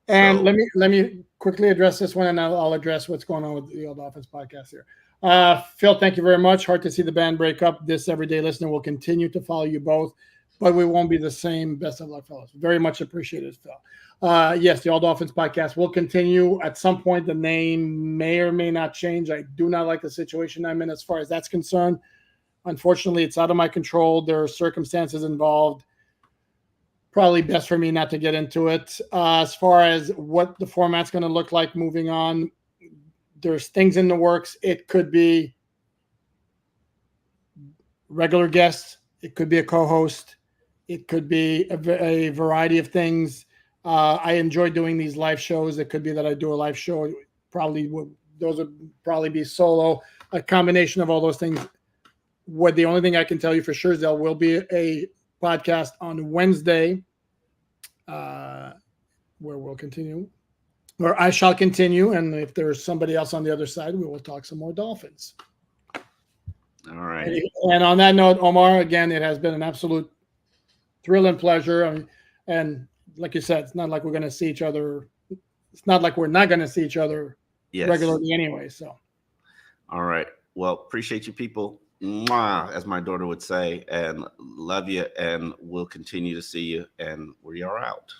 And so, let me quickly address this one, and I'll address what's going on with the All Dolphins podcast here. Phil, thank you very much. Hard to see the band break up. This everyday listener will continue to follow you both, but we won't be the same. Best of luck, fellas. Very much appreciated, Phil. Yes, the All Dolphins podcast will continue. At some point, the name may or may not change. I do not like the situation I'm in as far as that's concerned. Unfortunately, it's out of my control. There are circumstances involved. Probably best for me not to get into it. As far as what the format's going to look like moving on, there's things in the works. It could be regular guests. It could be a co-host. It could be a variety of things. I enjoy doing these live shows. It could be that I do a live show. Those would probably be solo. A combination of all those things. The only thing I can tell you for sure is there will be a podcast on Wednesday, where we'll continue, or I shall continue. And if there's somebody else on the other side, we will talk some more Dolphins. All right. And on that note, Omar, again, it has been an absolute thrill and pleasure. And like you said, it's not like we're going to see each other. It's not like we're not going to see each other regularly anyway. So. All right. Well, appreciate you people. Mwah, as my daughter would say, and love you, and we'll continue to see you, and we are out.